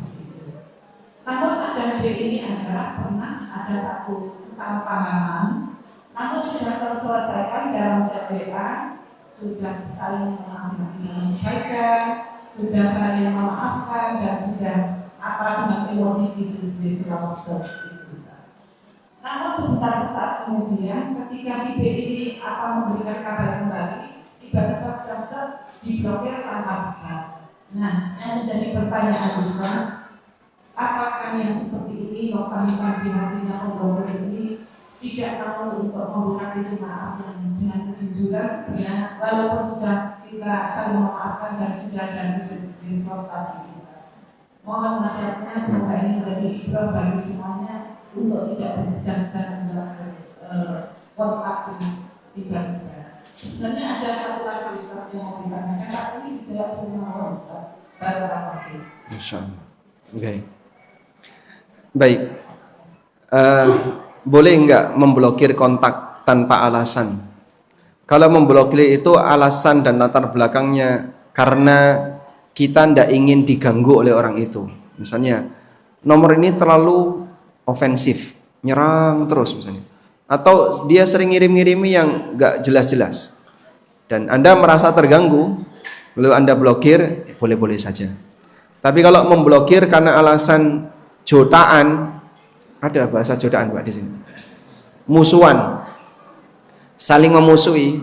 Namun ada ini adalah pernah ada satu kesalahpahaman, namun sudah terselesaikan dalam CPA, sudah saling mengasihani kebaikan, sudah saling memaafkan dan sudah dengan emosi bisnis di namun sebentar sesaat kemudian ketika si B ini akan memberikan kabar kembali, tiba-tiba sudah diblokir tanpa sebab. Nah, yang menjadi pertanyaan Ustaz, apakah yang seperti ini lokalitas di hatinya pemblokir ini tidak tahu untuk membuka pintu maaf yang dengan kejujuran, ya, walaupun sudah kita saling memaafkan dan sudah ada bisnis di tadi. Mohon nasihatnya semoga ini menjadi ibrah bagi semuanya untuk tidak berbicara dan menjalankan kontak tiba-tiba. Sebenarnya ada satu lagi Ustaz yang mau ditanyakan, tapi dijawab dengan Ustaz. Baik. Masya Allah. Oke. Baik. Boleh enggak memblokir kontak tanpa alasan? Kalau memblokir itu alasan dan latar belakangnya karena kita tidak ingin diganggu oleh orang itu. Misalnya, nomor ini terlalu ofensif, nyerang terus misalnya. Atau dia sering ngirim-ngirimi yang nggak jelas-jelas. Dan Anda merasa terganggu, lalu Anda blokir, boleh-boleh saja. Tapi kalau memblokir karena alasan jotaan, ada bahasa jotaan Pak di sini. Musuhan, saling memusuhi,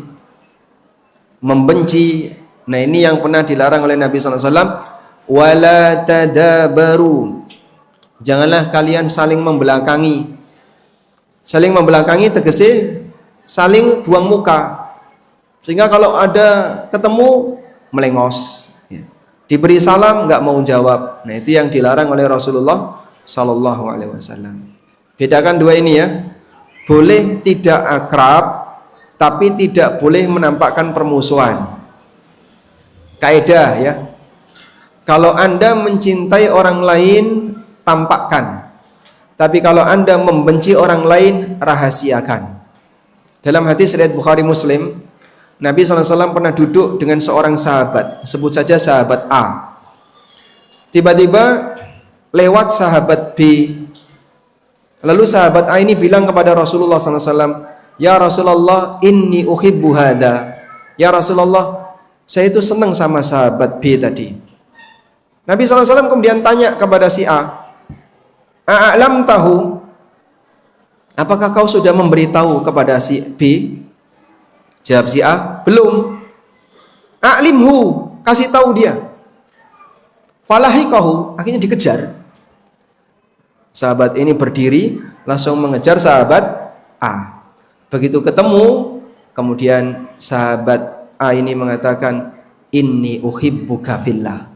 membenci. Nah ini yang pernah dilarang oleh Nabi SAW. Wala tadabaru. Janganlah kalian saling membelakangi. Saling membelakangi tegese saling buang muka. Sehingga kalau ada ketemu melengos. Diberi salam nggak mau jawab. Nah itu yang dilarang oleh Rasulullah SAW. Bedakan dua ini ya. Boleh tidak akrab, tapi tidak boleh menampakkan permusuhan. Kaidah ya. Kalau Anda mencintai orang lain, tampakkan. Tapi kalau Anda membenci orang lain, rahasiakan. Dalam hadis riwayat Bukhari Muslim, Nabi SAW pernah duduk dengan seorang sahabat, sebut saja sahabat A. Tiba-tiba lewat sahabat B. Lalu sahabat A ini bilang kepada Rasulullah SAW, Ya Rasulullah, inni uhibbu hadha. Ya Rasulullah, saya itu senang sama sahabat B tadi. Nabi SAW kemudian tanya kepada si A, A'lam tahu, apakah kau sudah memberitahu kepada si B? Jawab si A, belum. A'limhu, kasih tahu dia. Falahikahu, akhirnya dikejar. Sahabat ini berdiri, langsung mengejar sahabat A. Begitu ketemu, kemudian sahabat A ini mengatakan, inni uhibbuka fillah.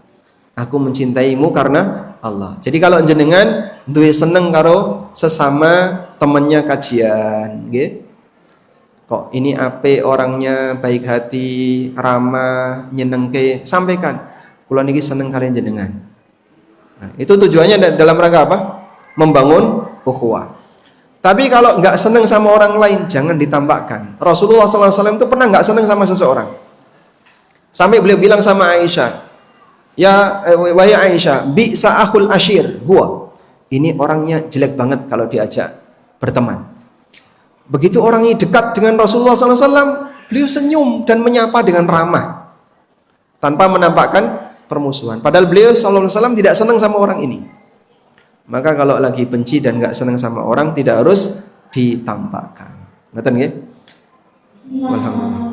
Aku mencintaimu karena Allah. Jadi kalau jenengan duwe seneng karo sesama temannya kajian, nggih. Kok ini ape orangnya, baik hati, ramah, nyenengke, sampaikan. Kula niki seneng kalian jenengan. Nah, itu tujuannya dalam rangka apa? Membangun ukhuwah. Tapi kalau nggak seneng sama orang lain, jangan ditampakkan. Rasulullah SAW itu pernah nggak seneng sama seseorang. Sampai beliau bilang sama Aisyah, Ya wahai Aisyah, bi'sa akhul ashir huwa. Ini orangnya jelek banget kalau diajak berteman. Begitu orang ini dekat dengan Rasulullah SAW, beliau senyum dan menyapa dengan ramah, tanpa menampakkan permusuhan. Padahal beliau SAW tidak senang sama orang ini. Maka kalau lagi benci dan nggak senang sama orang, tidak harus ditampakkan. Ngerti nggih? Alhamdulillah.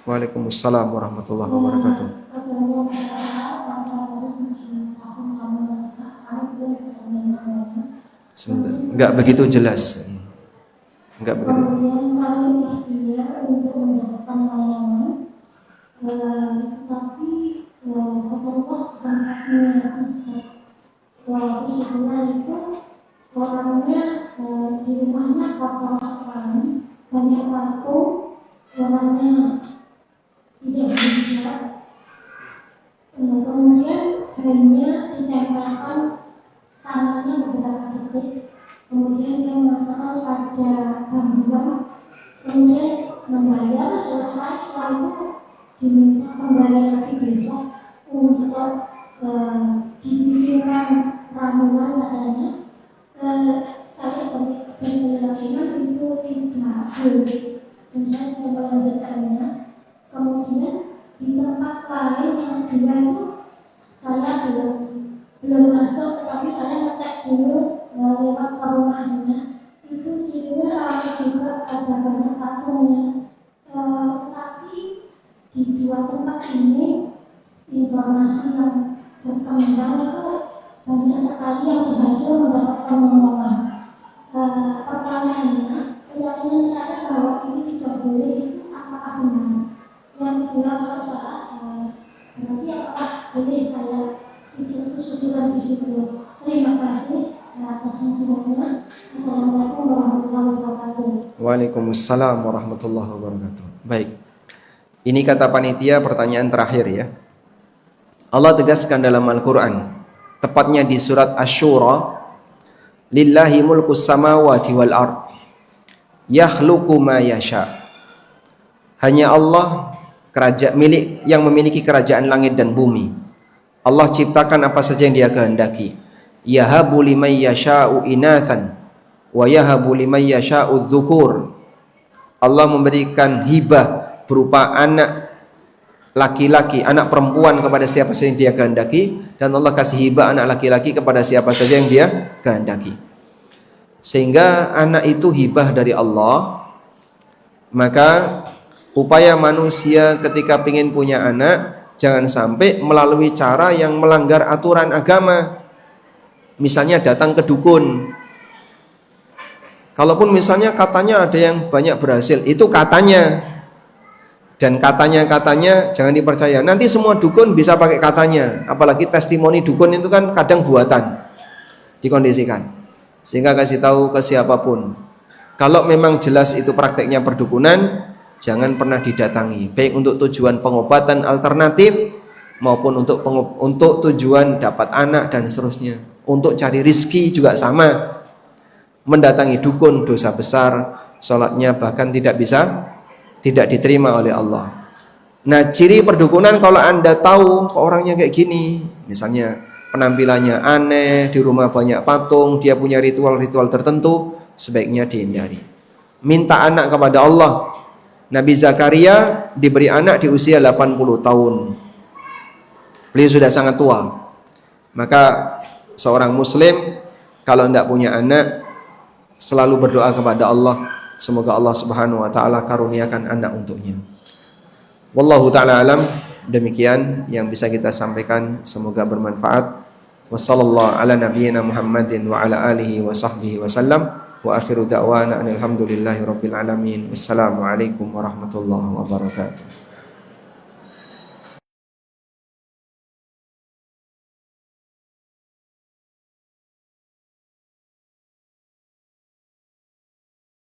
Waalaikumsalam warahmatullahi wabarakatuh. Sebentar. Nggak begitu jelas. Nggak begitu. Orangnya di rumahnya kotor sekali, banyak waktu, orangnya tidak bisa. Kemudian hanya ditempelkan tangannya beberapa detik. Kemudian dia mengatakan pada gangguan kemudian membayar selesai, setelah itu diminta kembali lagi besok untuk dibikinkan ramuan katanya. Saya berkeyakinan itu tidak boleh, dan saya coba lanjutkannya. Kemudian di tempat lain yang kedua itu saya belum masuk, tetapi saya ngecek dulu lewat ke rumahnya. Itu cirinya sama juga, ada banyak patungnya. Tapi di dua tempat ini informasi yang berkembang itu banyak sekali yang berhasil mendapatkan pengumuman. Pertanyaannya, keyakinan saya bahwa ini tidak boleh itu apakah benar? Yang kedua, kalau salah, berarti apakah boleh saya izin kesusuran di situ? Terima kasih atas nasihatnya. Assalamualaikum warahmatullahi wabarakatuh. Waalaikumsalam warahmatullahi wabarakatuh. Baik. Ini kata panitia pertanyaan terakhir ya. Allah tegaskan dalam Al-Quran, tepatnya di surat Asy-Syura, lillahi mulkus samawati wal ard yakhluqu ma yasha. Hanya Allah milik yang memiliki kerajaan langit dan bumi. Allah ciptakan apa saja yang Dia kehendaki. Yahabu liman yasha'u inatsan wa yahabu liman yasha'u dzukur. Allah memberikan hibah berupa anak laki-laki, anak perempuan kepada siapa saja yang Dia kehendaki, dan Allah kasih hibah anak laki-laki kepada siapa saja yang Dia kehendaki. Sehingga anak itu hibah dari Allah. Maka upaya manusia ketika ingin punya anak, jangan sampai melalui cara yang melanggar aturan agama. Misalnya datang ke dukun. Kalaupun misalnya katanya ada yang banyak berhasil, itu katanya. Dan katanya jangan dipercaya. Nanti semua dukun bisa pakai katanya. Apalagi testimoni dukun itu kan kadang buatan, dikondisikan. Sehingga kasih tahu ke siapapun, kalau memang jelas itu prakteknya perdukunan, jangan pernah didatangi. Baik untuk tujuan pengobatan alternatif maupun untuk tujuan dapat anak dan seterusnya. Untuk cari rizki juga sama. Mendatangi dukun dosa besar, sholatnya bahkan tidak diterima oleh Allah. Nah, ciri perdukunan kalau Anda tahu orangnya kayak gini, misalnya penampilannya aneh, di rumah banyak patung, dia punya ritual-ritual tertentu, sebaiknya dihindari. Minta anak kepada Allah. Nabi Zakaria diberi anak di usia 80 tahun. Beliau sudah sangat tua. Maka seorang muslim kalau tidak punya anak, selalu berdoa kepada Allah, semoga Allah Subhanahu wa taala karuniakan anak untuknya. Wallahu taala alam, demikian yang bisa kita sampaikan, semoga bermanfaat. Wassallallahu ala nabiyyina Muhammadin wa ala alihi wa sahbihi wasallam. Wa akhiru da'wana alhamdulillahi rabbil alamin. Wassalamualaikum warahmatullahi wabarakatuh.